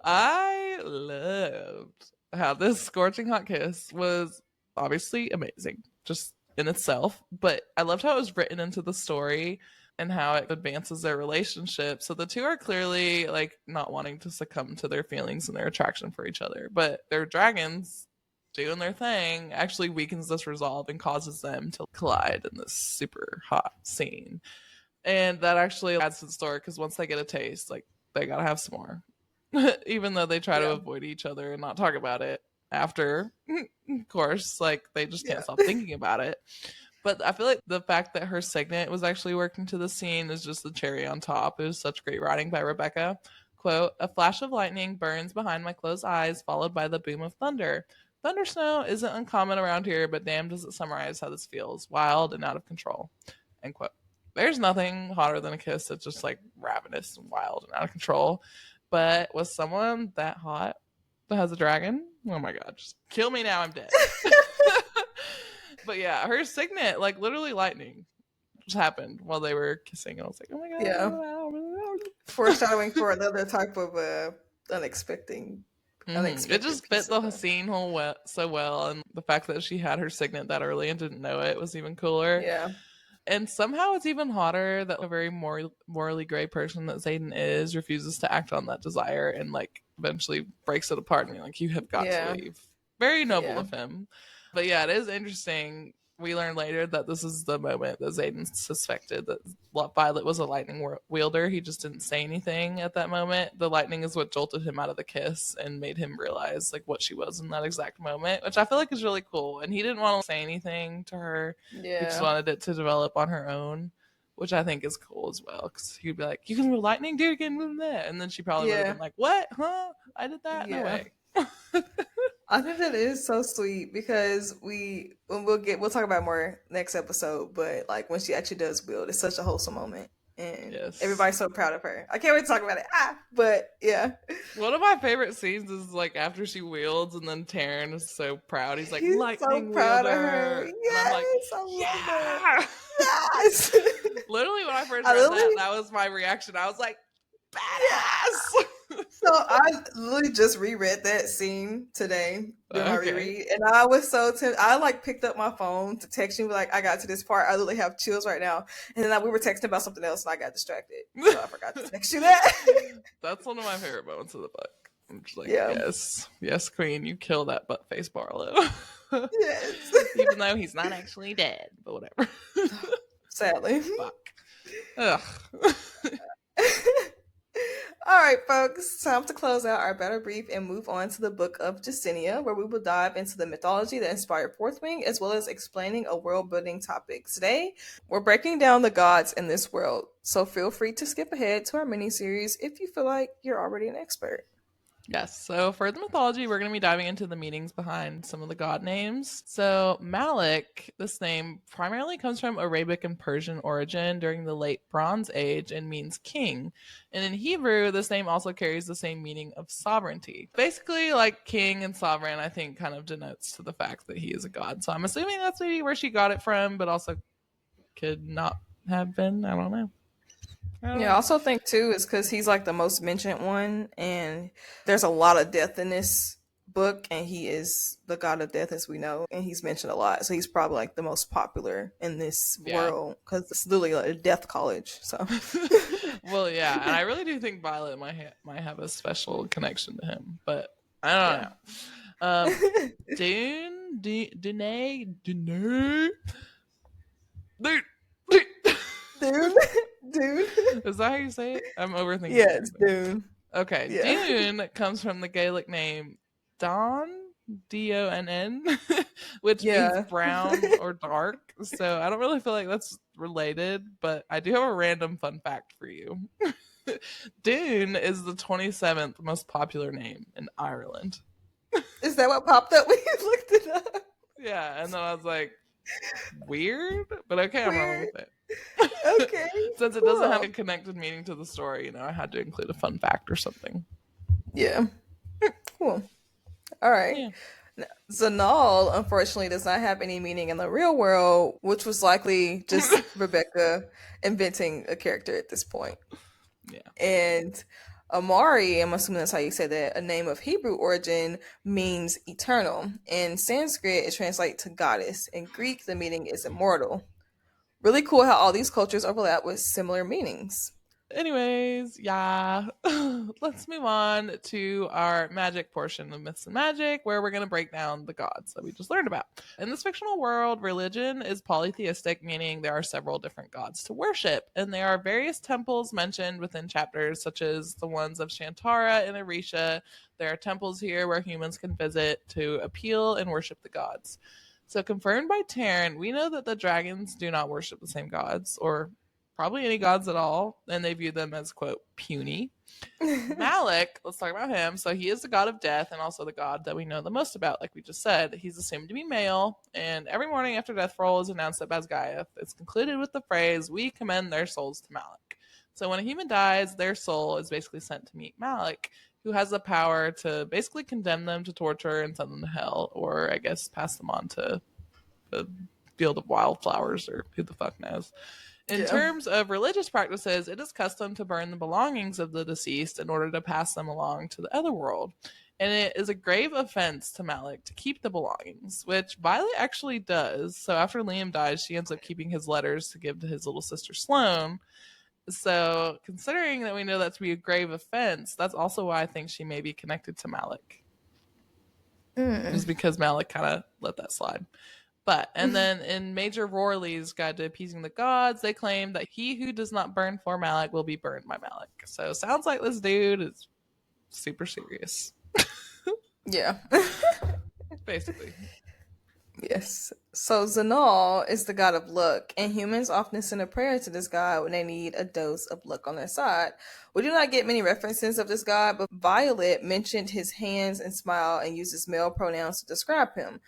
I loved how this scorching hot kiss was obviously amazing just in itself, but I loved how it was written into the story and how it advances their relationship. So the 2 are clearly like not wanting to succumb to their feelings and their attraction for each other, but their dragons doing their thing actually weakens this resolve and causes them to collide in this super hot scene. And that actually adds to the story, because once they get a taste, like, they gotta have some more. Even though they try to avoid each other and not talk about it after, of course, like, they just can't stop thinking about it. But I feel like the fact that her signet was actually working to the scene is just the cherry on top. It was such great writing by Rebecca. Quote, "A flash of lightning burns behind my closed eyes, followed by the boom of thunder. Thunder snow isn't uncommon around here, but damn does it summarize how this feels. Wild and out of control." End quote. There's nothing hotter than a kiss that's just like ravenous and wild and out of control. But with someone that hot that has a dragon, oh my god, just kill me now, I'm dead. But yeah, her signet, like literally lightning, just happened while they were kissing, and I was like, oh my god. Yeah. Foreshadowing for another type of unexpected. It just fit the scene so well, and the fact that she had her signet that early and didn't know it was even cooler. Yeah. And somehow it's even hotter that a very morally gray person that Xaden is refuses to act on that desire and like eventually breaks it apart and like, you have got to leave. Very noble of him. But yeah, it is interesting. We learn later that this is the moment that Xaden suspected that Violet was a lightning wielder. He just didn't say anything at that moment. The lightning is what jolted him out of the kiss and made him realize like what she was in that exact moment, which I feel like is really cool. And he didn't want to say anything to her. Yeah. He just wanted it to develop on her own, which I think is cool as well. Because he'd be like, "You can move lightning, dude, you can move that." And then she probably would have been like, "What? Huh? I did that? No way." I think that is so sweet, because we'll talk about more next episode, but like when she actually does wield, it's such a wholesome moment. And Yes. everybody's so proud of her. I can't wait to talk about it. But yeah. One of my favorite scenes is like after she wields and then Taryn is so proud. He's like, He's lightning so proud of wielder. her. And Yes, I'm like, I love yeah. that. Yes. Literally, when I first I read literally- that was my reaction. I was like, Yes. badass. So I literally just reread that scene today during my Okay. reread, and I was so tempted. I like picked up my phone to text you, like I got to this part. I literally have chills right now, and then we were texting about something else, and I got distracted, so I forgot to text you that. That's one of my favorite moments of the book. I'm just like, Yeah. yes, Queen, you kill that butt face Barlow. Yes. Even though he's not actually dead, but whatever. Sadly. Fuck. Ugh. All right, folks, time to close out our Better Brief and move on to the Book of Justinia, where we will dive into the mythology that inspired Fourth Wing, as well as explaining a world-building topic. Today, we're breaking down the gods in this world, so feel free to skip ahead to our mini-series if you feel like you're already an expert. Yes, so for the mythology, we're going to be diving into the meanings behind some of the god names. So Malik, this name primarily comes from Arabic and Persian origin during the late Bronze Age and means king. And in Hebrew, this name also carries the same meaning of sovereignty. Basically, like king and sovereign, I think kind of denotes to the fact that he is a god. So I'm assuming that's maybe where she got it from, but also could not have been. I don't know. I also think too is because he's like the most mentioned one, and there's a lot of death in this book, and he is the god of death as we know, and he's mentioned a lot, so he's probably like the most popular in this world because it's literally like a death college. So well, yeah, and I really do think Violet might have a special connection to him, but I don't know. Dune. Dune. Is that how you say it? I'm overthinking. Yeah, it's Dune. Okay, Yeah. Dune comes from the Gaelic name Don, Donn, which means brown or dark. So I don't really feel like that's related, but I do have a random fun fact for you. Dune is the 27th most popular name in Ireland. Is that what popped up when you looked it up? Yeah, and then I was like, weird, but okay, I'm wrong with it. Okay. Since it doesn't have a connected meaning to the story, I had to include a fun fact or something. Yeah. Cool. All right. Yeah. Zanal, unfortunately, does not have any meaning in the real world, which was likely just Rebecca inventing a character at this point. Yeah. And Amari, I'm assuming that's how you say that, a name of Hebrew origin, means eternal. In Sanskrit, it translates to goddess. In Greek, the meaning is immortal. Really cool how all these cultures overlap with similar meanings. Anyways, yeah, let's move on to our magic portion of Myths and Magic, where we're going to break down the gods that we just learned about. In this fictional world, religion is polytheistic, meaning there are several different gods to worship, and there are various temples mentioned within chapters, such as the ones of Shantara and Orisha. There are temples here where humans can visit to appeal and worship the gods. So confirmed by Taryn, we know that the dragons do not worship the same gods, or probably any gods at all, and they view them as, quote, puny. Malik, let's talk about him. So he is the god of death and also the god that we know the most about, like we just said. He's assumed to be male, and every morning after Deathfall is announced at Basgaeth, it's concluded with the phrase, we commend their souls to Malik. So when a human dies, their soul is basically sent to meet Malik, who has the power to basically condemn them to torture and send them to hell, or I guess pass them on to the field of wildflowers, or who the fuck knows. In terms of religious practices, it is custom to burn the belongings of the deceased in order to pass them along to the other world. And it is a grave offense to Malik to keep the belongings, which Violet actually does. So after Liam dies, she ends up keeping his letters to give to his little sister Sloane. So considering that we know that to be a grave offense, that's also why I think she may be connected to Malik. Just because Malik kind of let that slide. And then in Major Rorley's Guide to Appeasing the Gods, they claim that he who does not burn for Malik will be burned by Malik. So sounds like this dude is super serious. Yeah. Basically. Yes. So Zanal is the god of luck, and humans often send a prayer to this god when they need a dose of luck on their side. We do not get many references of this god, but Violet mentioned his hands and smile and uses male pronouns to describe him.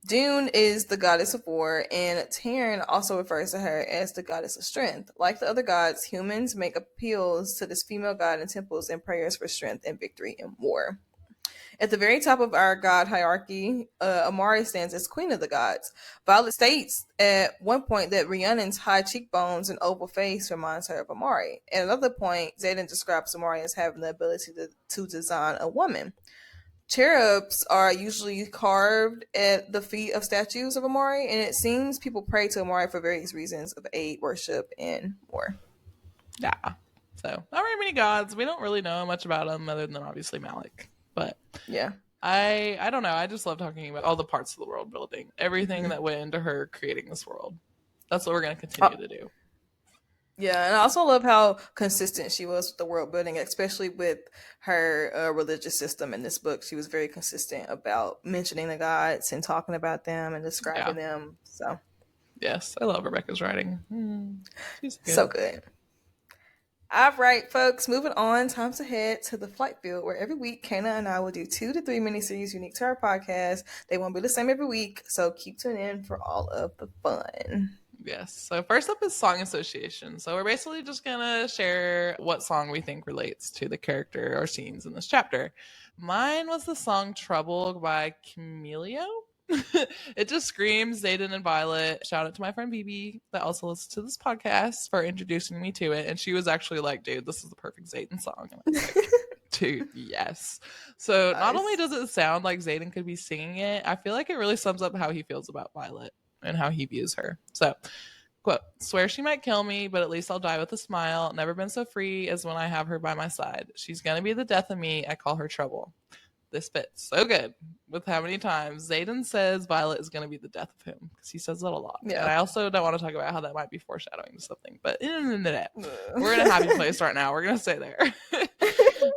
June is the goddess of war, and Taryn also refers to her as the goddess of strength. Like the other gods, humans make appeals to this female god in temples and prayers for strength and victory in war. At the very top of our god hierarchy, Amari stands as queen of the gods. Violet states at one point that Rhiannon's high cheekbones and oval face reminds her of Amari. At another point, Xaden describes Amari as having the ability to design a woman. Cherubs are usually carved at the feet of statues of Amari, and it seems people pray to Amari for various reasons of aid, worship, and more. Yeah. So, not very many gods. We don't really know much about them other than obviously Malik. But yeah, I don't know. I just love talking about all the parts of the world building, everything that went into her creating this world. That's what we're going to continue to do. Yeah, and I also love how consistent she was with the world building, especially with her religious system in this book. She was very consistent about mentioning the gods and talking about them and describing them. So, yes, I love Rebecca's writing. She's good. So good. All right, folks, moving on. Time to head to the flight field, where every week Kana and I will do 2 to 3 miniseries unique to our podcast. They won't be the same every week, so keep tuning in for all of the fun. Yes. So first up is song association. So we're basically just gonna share what song we think relates to the character or scenes in this chapter. Mine was the song "Trouble" by Camilio. It just screams Xaden and Violet. Shout out to my friend BB that also listens to this podcast for introducing me to it. And she was actually like, dude, this is the perfect Xaden song. And I was like, dude, yes. So nice. Not only does it sound like Xaden could be singing it, I feel like it really sums up how he feels about Violet and how he views her. So, quote, swear she might kill me, but at least I'll die with a smile. Never been so free as when I have her by my side. She's going to be the death of me. I call her trouble. This fits so good with how many times Xaden says Violet is going to be the death of him, because he says that a lot. Yeah. And I also don't want to talk about how that might be foreshadowing to something, but we're in a happy place right now. We're going to stay there.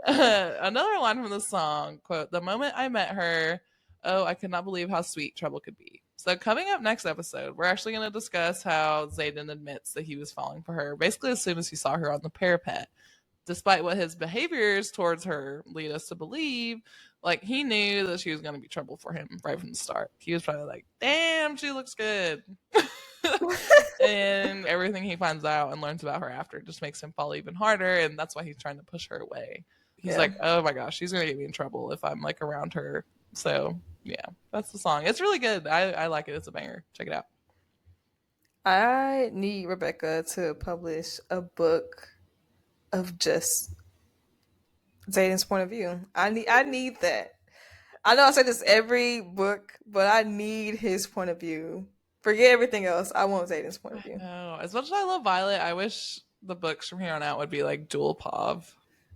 Another line from the song, quote, the moment I met her, oh, I could not believe how sweet trouble could be. So coming up next episode, we're actually going to discuss how Xaden admits that he was falling for her basically as soon as he saw her on the parapet. Despite what his behaviors towards her lead us to believe, like, he knew that she was going to be trouble for him right from the start. He was probably like, damn, she looks good. And everything he finds out and learns about her after just makes him fall even harder, and that's why he's trying to push her away. He's like, oh my gosh, she's going to get me in trouble if I'm, like, around her. So, yeah, that's the song. It's really good. I like it. It's a banger. Check it out. I need Rebecca to publish a book of just Xaden's point of view. I need that. I know I say this every book, but I need his point of view. Forget everything else. I want Xaden's point of view. No, as much as I love Violet, I wish the books from here on out would be like dual POV.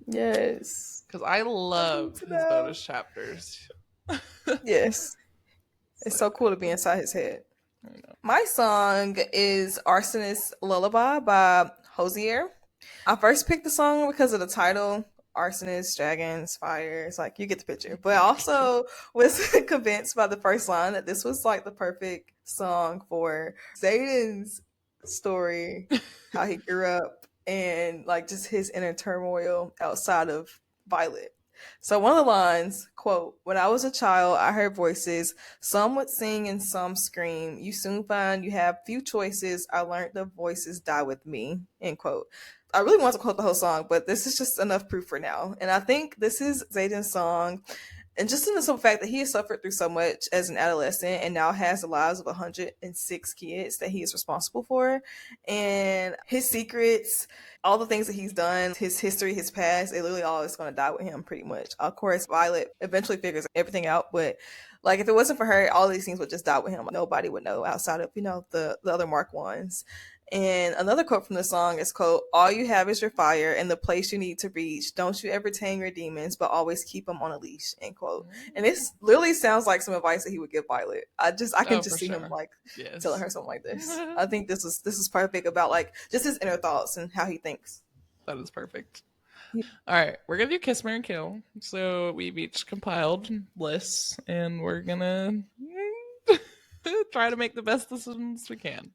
Yes. Because I love his bonus chapters. Yes. It's so cool to be inside his head. My song is Arsonist's Lullaby by Hosier. I first picked the song because of the title, arsonists, dragons, fires, like, you get the picture. But I also was convinced by the first line that this was like the perfect song for Xaden's story, how he grew up, and like just his inner turmoil outside of Violet. So one of the lines, quote, when I was a child, I heard voices. Some would sing and some scream. You soon find you have few choices. I learned the voices die with me, end quote. I really want to quote the whole song, but this is just enough proof for now. And I think this is Xaden's song. And just in the simple fact that he has suffered through so much as an adolescent and now has the lives of 106 kids that he is responsible for. And his secrets, all the things that he's done, his history, his past, it literally all is going to die with him pretty much. Of course, Violet eventually figures everything out, but like, if it wasn't for her, all these things would just die with him. Nobody would know outside of, the other Mark ones. And another quote from the song is, quote, all you have is your fire and the place you need to reach. Don't you ever tame your demons, but always keep them on a leash, end quote. And this literally sounds like some advice that he would give Violet. I can just see him like telling her something like this. I think this is perfect about like just his inner thoughts and how he thinks. That is perfect. Yeah. All right, we're gonna do Kiss, Marry, and Kill. So we've each compiled lists, and we're gonna try to make the best decisions we can.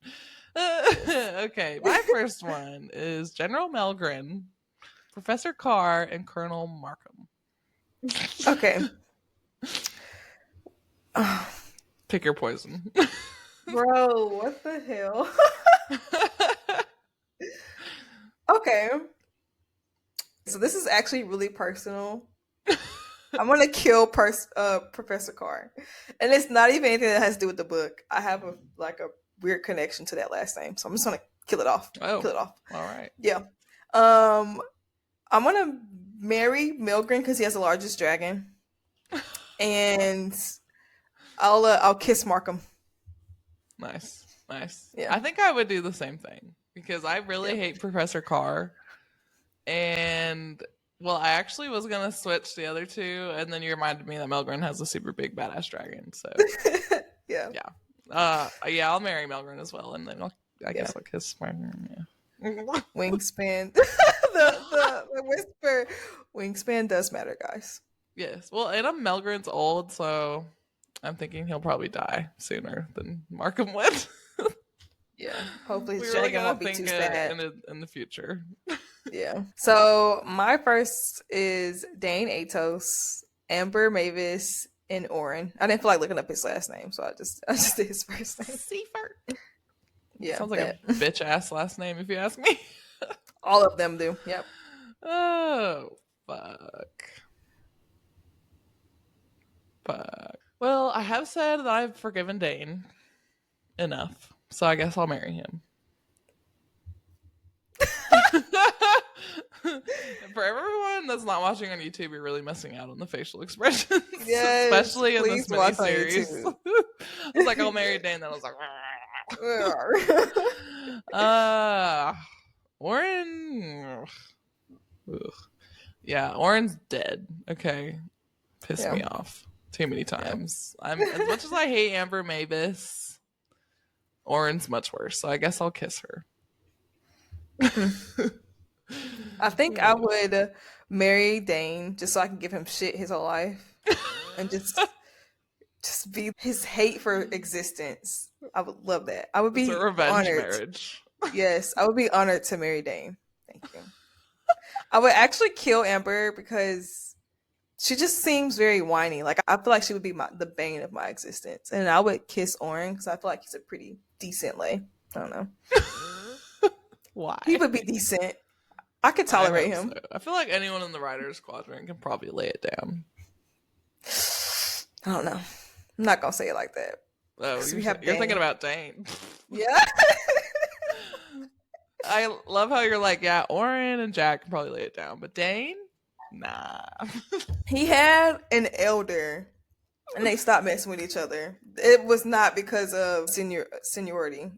Okay, my first one is General Melgren, Professor Carr, and Colonel Markham. Okay. Pick your poison. Bro, what the hell? Okay. So this is actually really personal. I'm gonna kill Professor Carr, and it's not even anything that has to do with the book. I have a weird connection to that last name, so I'm just gonna kill it off. Oh, kill it off. All right. Yeah. I'm gonna marry Milgren because he has the largest dragon, and I'll kiss Markham. Nice. Yeah. I think I would do the same thing because I really hate Professor Carr, and well, I actually was gonna switch the other two, and then you reminded me that Melgren has a super big badass dragon. So yeah. I'll marry Melgren as well, and then I guess I'll kiss Markham. Yeah. Wingspan. the whisper. Wingspan does matter, guys. Yes. Well, and Melgren's old, so I'm thinking he'll probably die sooner than Markham would. Yeah. Hopefully his really dragon won't be too sad in the future. Yeah. So my first is Dane Atos, Amber Mavis, and Oren. I didn't feel like looking up his last name, so I just did his first name. Seifert. Yeah. Sounds like a bitch ass last name if you ask me. All of them do. Yep. Oh, fuck. Well, I have said that I've forgiven Dane enough, so I guess I'll marry him. For everyone that's not watching on YouTube, you're really missing out on the facial expressions, especially in this mini-series. I was like, I'll marry Dane, then I was like, Oren. Ugh. Yeah, Oren's dead. Okay, pissed me off too many times. As much as I hate Amber Mavis, Oren's much worse. So I guess I'll kiss her. I think I would marry Dane just so I can give him shit his whole life and just be his hate for existence. I would love that. I would be a revenge honored. Marriage. Yes, I would be honored to marry Dane. Thank you. I would actually kill Amber because she just seems very whiny. Like I feel like she would be the bane of my existence, and I would kiss Oren because I feel like he's a pretty decent lay. I don't know. Why? He would be decent. I could tolerate him. So. I feel like anyone in the Writers Quadrant can probably lay it down. I don't know. I'm not gonna say it like that. Oh, you're thinking about Dane. Yeah. I love how you're like, yeah, Oren and Jack can probably lay it down, but Dane, nah. He had an elder, and they stopped messing with each other. It was not because of seniority.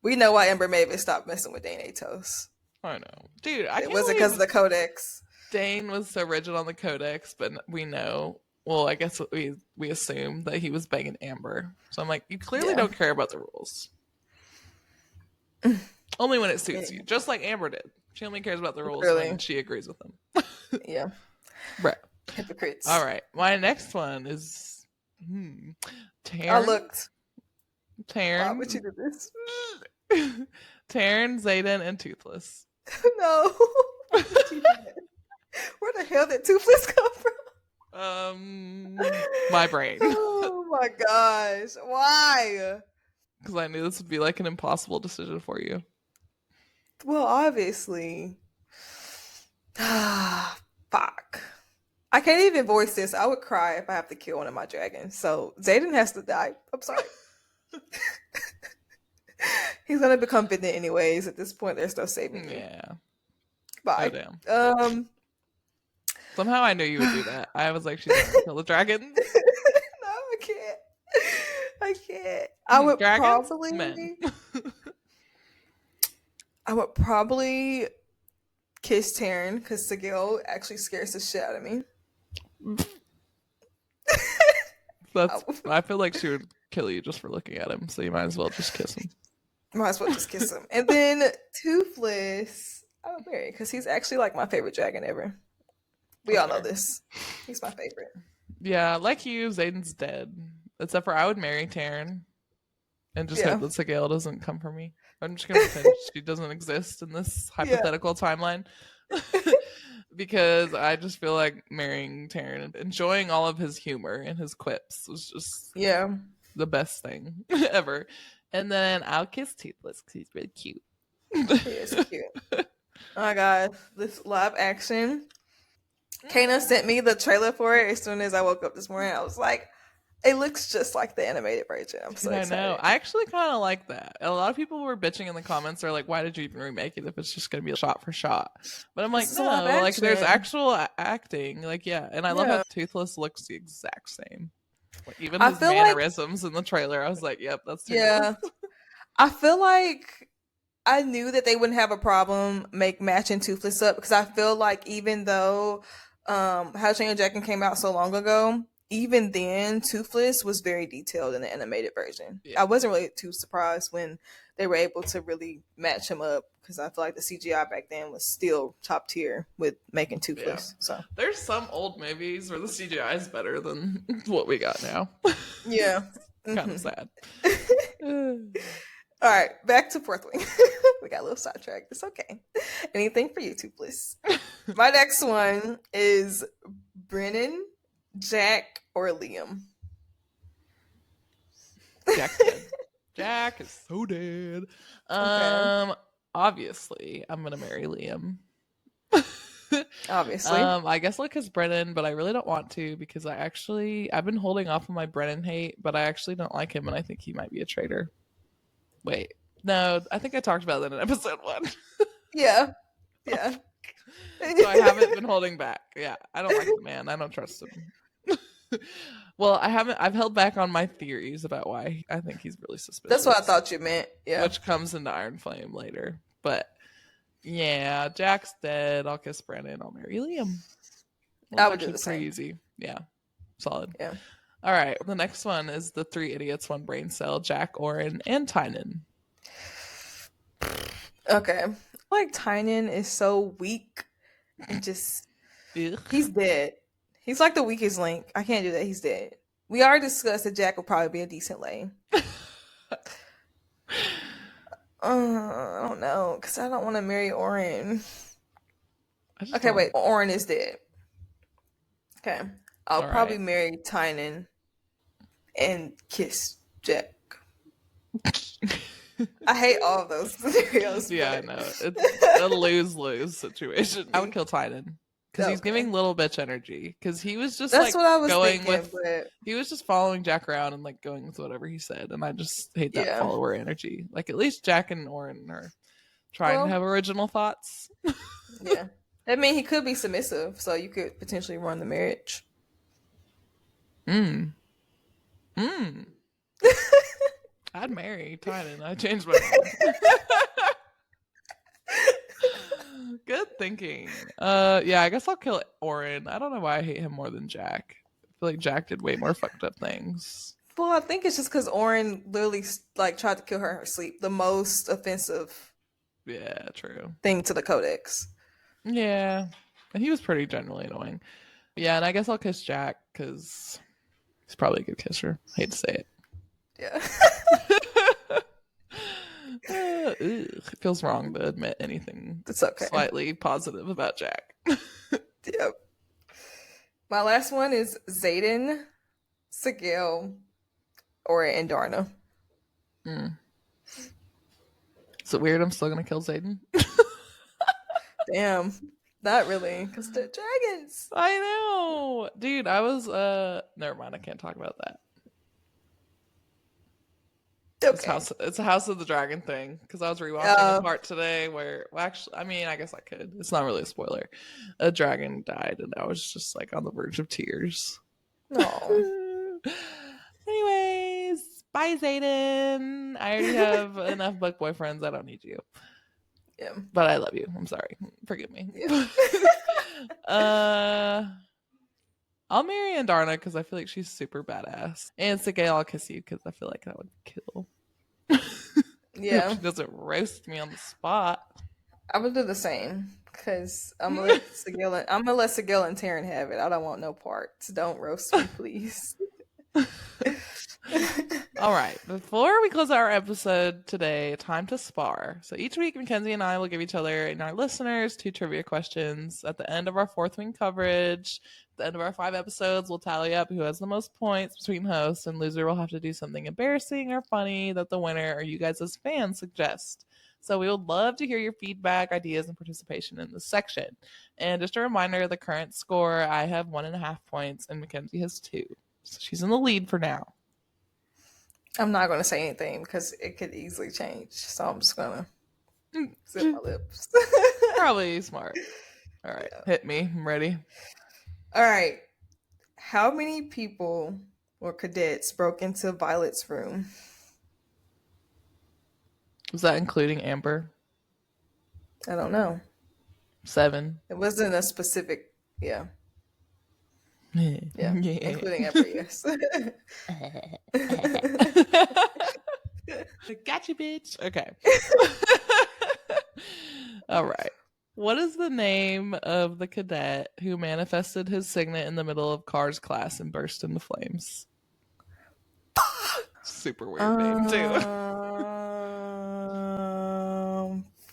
We know why Amber Mavis stopped messing with Dane Atos. I know, dude. It wasn't because of the codex. Dane was so rigid on the codex, but we know. Well, I guess we assume that he was banging Amber. So I'm like, you clearly don't care about the rules. Only when it suits you, just like Amber did. She only cares about the rules when she agrees with them. Yeah, right. Hypocrites. All right, my next one is Taryn. I looked. Taryn. Why would you do this? Taryn, Zayden, and Toothless. No. Where the hell did Toothless come from? My brain. Oh my gosh. Why? Because I knew this would be like an impossible decision for you. Well, obviously. Fuck. I can't even voice this. I would cry if I have to kill one of my dragons. So Zayden has to die. I'm sorry. He's gonna become Vident anyways. At this point, there's no saving me. Yeah. Bye. Oh, damn. Somehow I knew you would do that. I was like, she's gonna kill the dragon. No, I can't. I would probably. Men. I would probably kiss Taryn because Sigil actually scares the shit out of me. I feel like she would kill you just for looking at him, so you might as well just kiss him. Might as well just kiss him. And then Toothless, I would marry because he's actually like my favorite dragon ever. We all know this. He's my favorite. Yeah, like you, Zayden's dead. Except for I would marry Taryn and just hope that Sigil doesn't come for me. I'm just gonna pretend she doesn't exist in this hypothetical timeline. because I just feel like marrying Taryn and enjoying all of his humor and his quips was just the best thing ever. And then I'll kiss Toothless because he's really cute. He is cute. Oh my god, this live action. Kana sent me the trailer for it as soon as I woke up this morning. I was like, it looks just like the animated version. I'm so excited. I know. I actually kind of like that. A lot of people were bitching in the comments. They're like, why did you even remake it if it's just going to be shot for shot? But I'm like, no, like there's actual acting. Like, yeah. And I love how Toothless looks the exact same. Like, even his mannerisms in the trailer. I was like, yep, that's Toothless. Yeah. I feel like I knew that they wouldn't have a problem matching Toothless up because I feel like even though How to Train Your Dragon came out so long ago, even then Toothless was very detailed in the animated version. I wasn't really too surprised when they were able to really match him up because I feel like the CGI back then was still top tier with making Toothless. So there's some old movies where the CGI is better than what we got now. Yeah. Kind of sad. All right, back to Fourth Wing. We got a little sidetracked. It's okay. Anything for you, Toothless. My next one is Brennan, Jack, or Liam. Jack's dead. Jack is so dead. Okay. Obviously, I'm gonna marry Liam. Obviously. I guess like his Brennan, but I really don't want to because I've been holding off on my Brennan hate, but I actually don't like him and I think he might be a traitor. Wait, no, I think I talked about that in episode 1. Yeah. So I haven't been holding back. Yeah, I don't like the man. I don't trust him. Well, I've held back on my theories about why I think he's really suspicious. That's what I thought you meant. Yeah. Which comes into Iron Flame later. But yeah, Jack's dead. I'll kiss Brandon. I'll marry Liam. I would do the same. Easy. Yeah. Solid. Yeah. All right. The next one is the 3 idiots, 1 brain cell, Jack, Orin, and Tynan. Okay. Like Tynan is so weak and just he's dead. He's like the weakest link. I can't do that. He's dead. We already discussed that Jack will probably be a decent lane. I don't know because I don't want to marry Orin. Okay, wait. Orin is dead. Okay. I'll probably marry Tynan and kiss Jack. I hate all of those scenarios. Yeah, I know. It's a lose-lose situation. I would kill Tynan because he's giving little bitch energy. Because he was just what I was thinking, he was just following Jack around and like going with whatever he said, and I just hate that follower energy. Like at least Jack and Orin are trying to have original thoughts. Yeah, I mean he could be submissive, so you could potentially ruin the marriage. I'd marry Tynan. I changed my mind. Good thinking. Yeah, I guess I'll kill Orin. I don't know why I hate him more than Jack. I feel like Jack did way more fucked up things. Well, I think it's just because Orin literally like tried to kill her in her sleep. The most offensive. Yeah, true. Thing to the Codex. Yeah, and he was pretty generally annoying. Yeah, and I guess I'll kiss Jack because he's probably a good kisser. Hate to say it. Yeah. It feels wrong to admit anything slightly positive about Jack. Yep. My last one is Xaden, Sigil, or Andarna. Is it weird I'm still gonna kill Xaden? Damn. Not really, because they're dragons. I know. Dude, I was never mind, I can't talk about that. Okay. It's a House of the Dragon thing because I was rewatching a part today where, well, actually, I mean, I guess I could. It's not really a spoiler. A dragon died, and I was just like on the verge of tears. No. Anyways, bye, Xaden. I already have enough book boyfriends. I don't need you. Yeah. But I love you. I'm sorry. Forgive me. Yeah. I'll marry Andarna because I feel like she's super badass. And Sigil, I'll kiss you because I feel like that would kill. Yeah. She doesn't roast me on the spot. I would do the same because I'm gonna let Sigil and Taryn have it. I don't want no parts. Don't roast me, please. All right. Before we close out our episode today, time to spar. So each week, Mackenzie and I will give each other and our listeners 2 trivia questions. At the end of our Fourth Wing coverage, at the end of our 5 episodes, we'll tally up who has the most points between hosts, and loser will have to do something embarrassing or funny that the winner or you guys as fans suggest. So we would love to hear your feedback, ideas, and participation in this section. And just a reminder, the current score, I have 1.5 points and Mackenzie has 2. So she's in the lead for now. I'm not going to say anything because it could easily change. So I'm just going to zip my lips. Probably smart. All right. Yeah. Hit me. I'm ready. All right. How many people or cadets broke into Violet's room? Was that including Amber? I don't know. 7. It wasn't a specific, yeah. Yeah, including Amber, yes. Gotcha, bitch. Okay. All right. What is the name of the cadet who manifested his signet in the middle of Carr's class and burst into flames? Super weird name, too.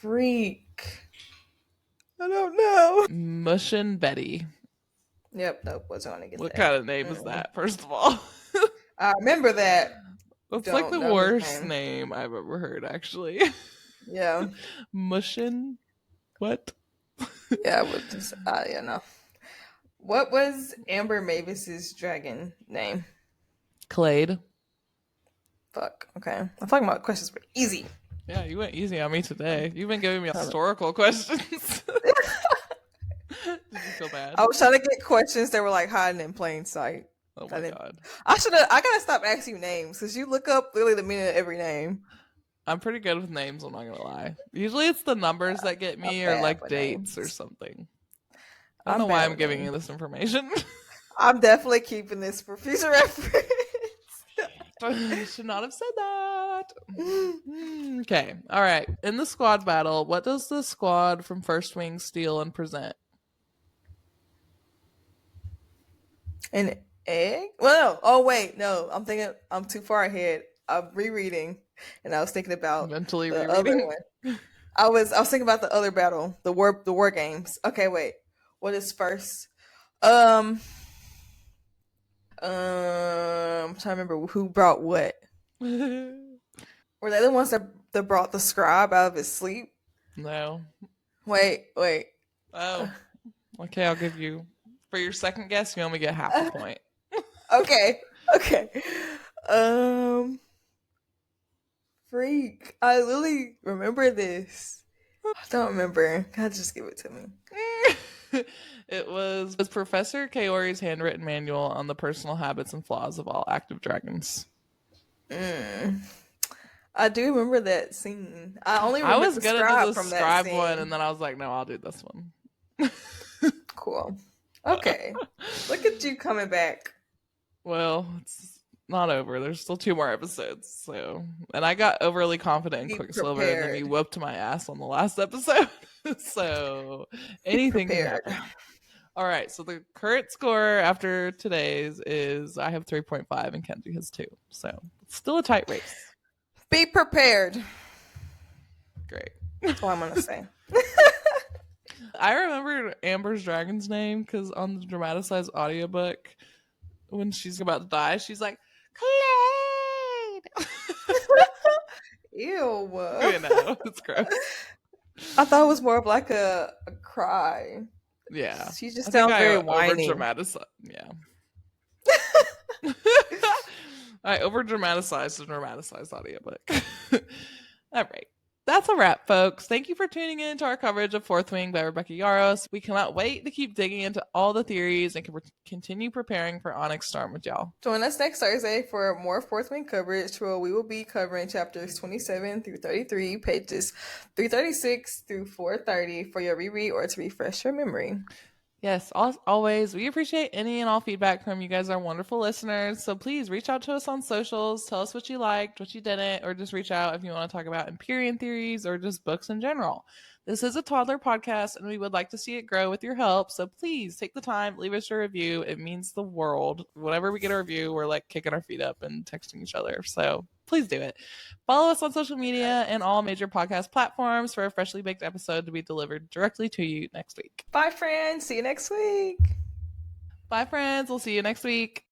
Freak. I don't know. Mushin' Betty. Yep, nope, wasn't going to get what that. What kind of name is that, first of all? I remember that. It's like the worst name I've ever heard, actually. Yeah. Mushin'? What? Yeah, yeah, no. What was Amber Mavis's dragon name? Clade. Fuck, okay. I thought my questions were easy. Yeah, you went easy on me today. You've been giving me historical questions. Did you feel bad? I was trying to get questions that were like hiding in plain sight. Oh my god. I gotta stop asking you names because you look up literally the meaning of every name. I'm pretty good with names, I'm not gonna lie. Usually it's the numbers that get me or like dates or something. I don't know why I'm giving you this information. I'm definitely keeping this for future reference. I should not have said that. Okay. All right. In the squad battle, what does the squad from First Wing steal and present? An egg? Well, no. Oh, wait. No. I'm thinking I'm too far ahead. I'm rereading, and I was thinking about mentally the rereading. Other one. I was thinking about the other battle, the war games. Okay, wait. What is first? I'm trying to remember who brought what. Were they the ones that brought the scribe out of his sleep? No. Wait. Oh. Okay, I'll give you, for your second guess, you only get half a point. Okay. Freak. I literally remember this. I don't remember. God, just give it to me. It was Professor Kaori's handwritten manual on the personal habits and flaws of all active dragons. I do remember that scene. I was gonna do the scribe one, and then I was like, no, I'll do this one. Cool. Okay. Look at you coming back. Well, it's not over. There's still 2 more episodes. So, and I got overly confident in Quicksilver, and then you whooped my ass on the last episode. So anything can happen. All right. So the current score after today's is I have 3.5 and Kenzie has 2. So it's still a tight race. Be prepared. Great. That's all I'm gonna say. I remember Amber's dragon's name because on the dramatized audiobook, when she's about to die, she's like, Clade! Ew. You know, it's gross. I thought it was more of like a cry. Yeah. She just sounds very whiny. Yeah. I over-dramatized the dramatized audiobook. All right. That's a wrap, folks. Thank you for tuning in to our coverage of Fourth Wing by Rebecca Yarros. We cannot wait to keep digging into all the theories and continue preparing for Onyx Storm with y'all. Join us next Thursday for more Fourth Wing coverage, where we will be covering chapters 27 through 33, pages 336 through 430 for your reread or to refresh your memory. Yes, always. We appreciate any and all feedback from you guys, our wonderful listeners. So please reach out to us on socials. Tell us what you liked, what you didn't, or just reach out if you want to talk about Empyrean theories or just books in general. This is a toddler podcast, and we would like to see it grow with your help. So please take the time, leave us a review. It means the world. Whenever we get a review, we're like kicking our feet up and texting each other. So please do it. Follow us on social media and all major podcast platforms for a freshly baked episode to be delivered directly to you next week. Bye, friends. See you next week. Bye, friends. We'll see you next week.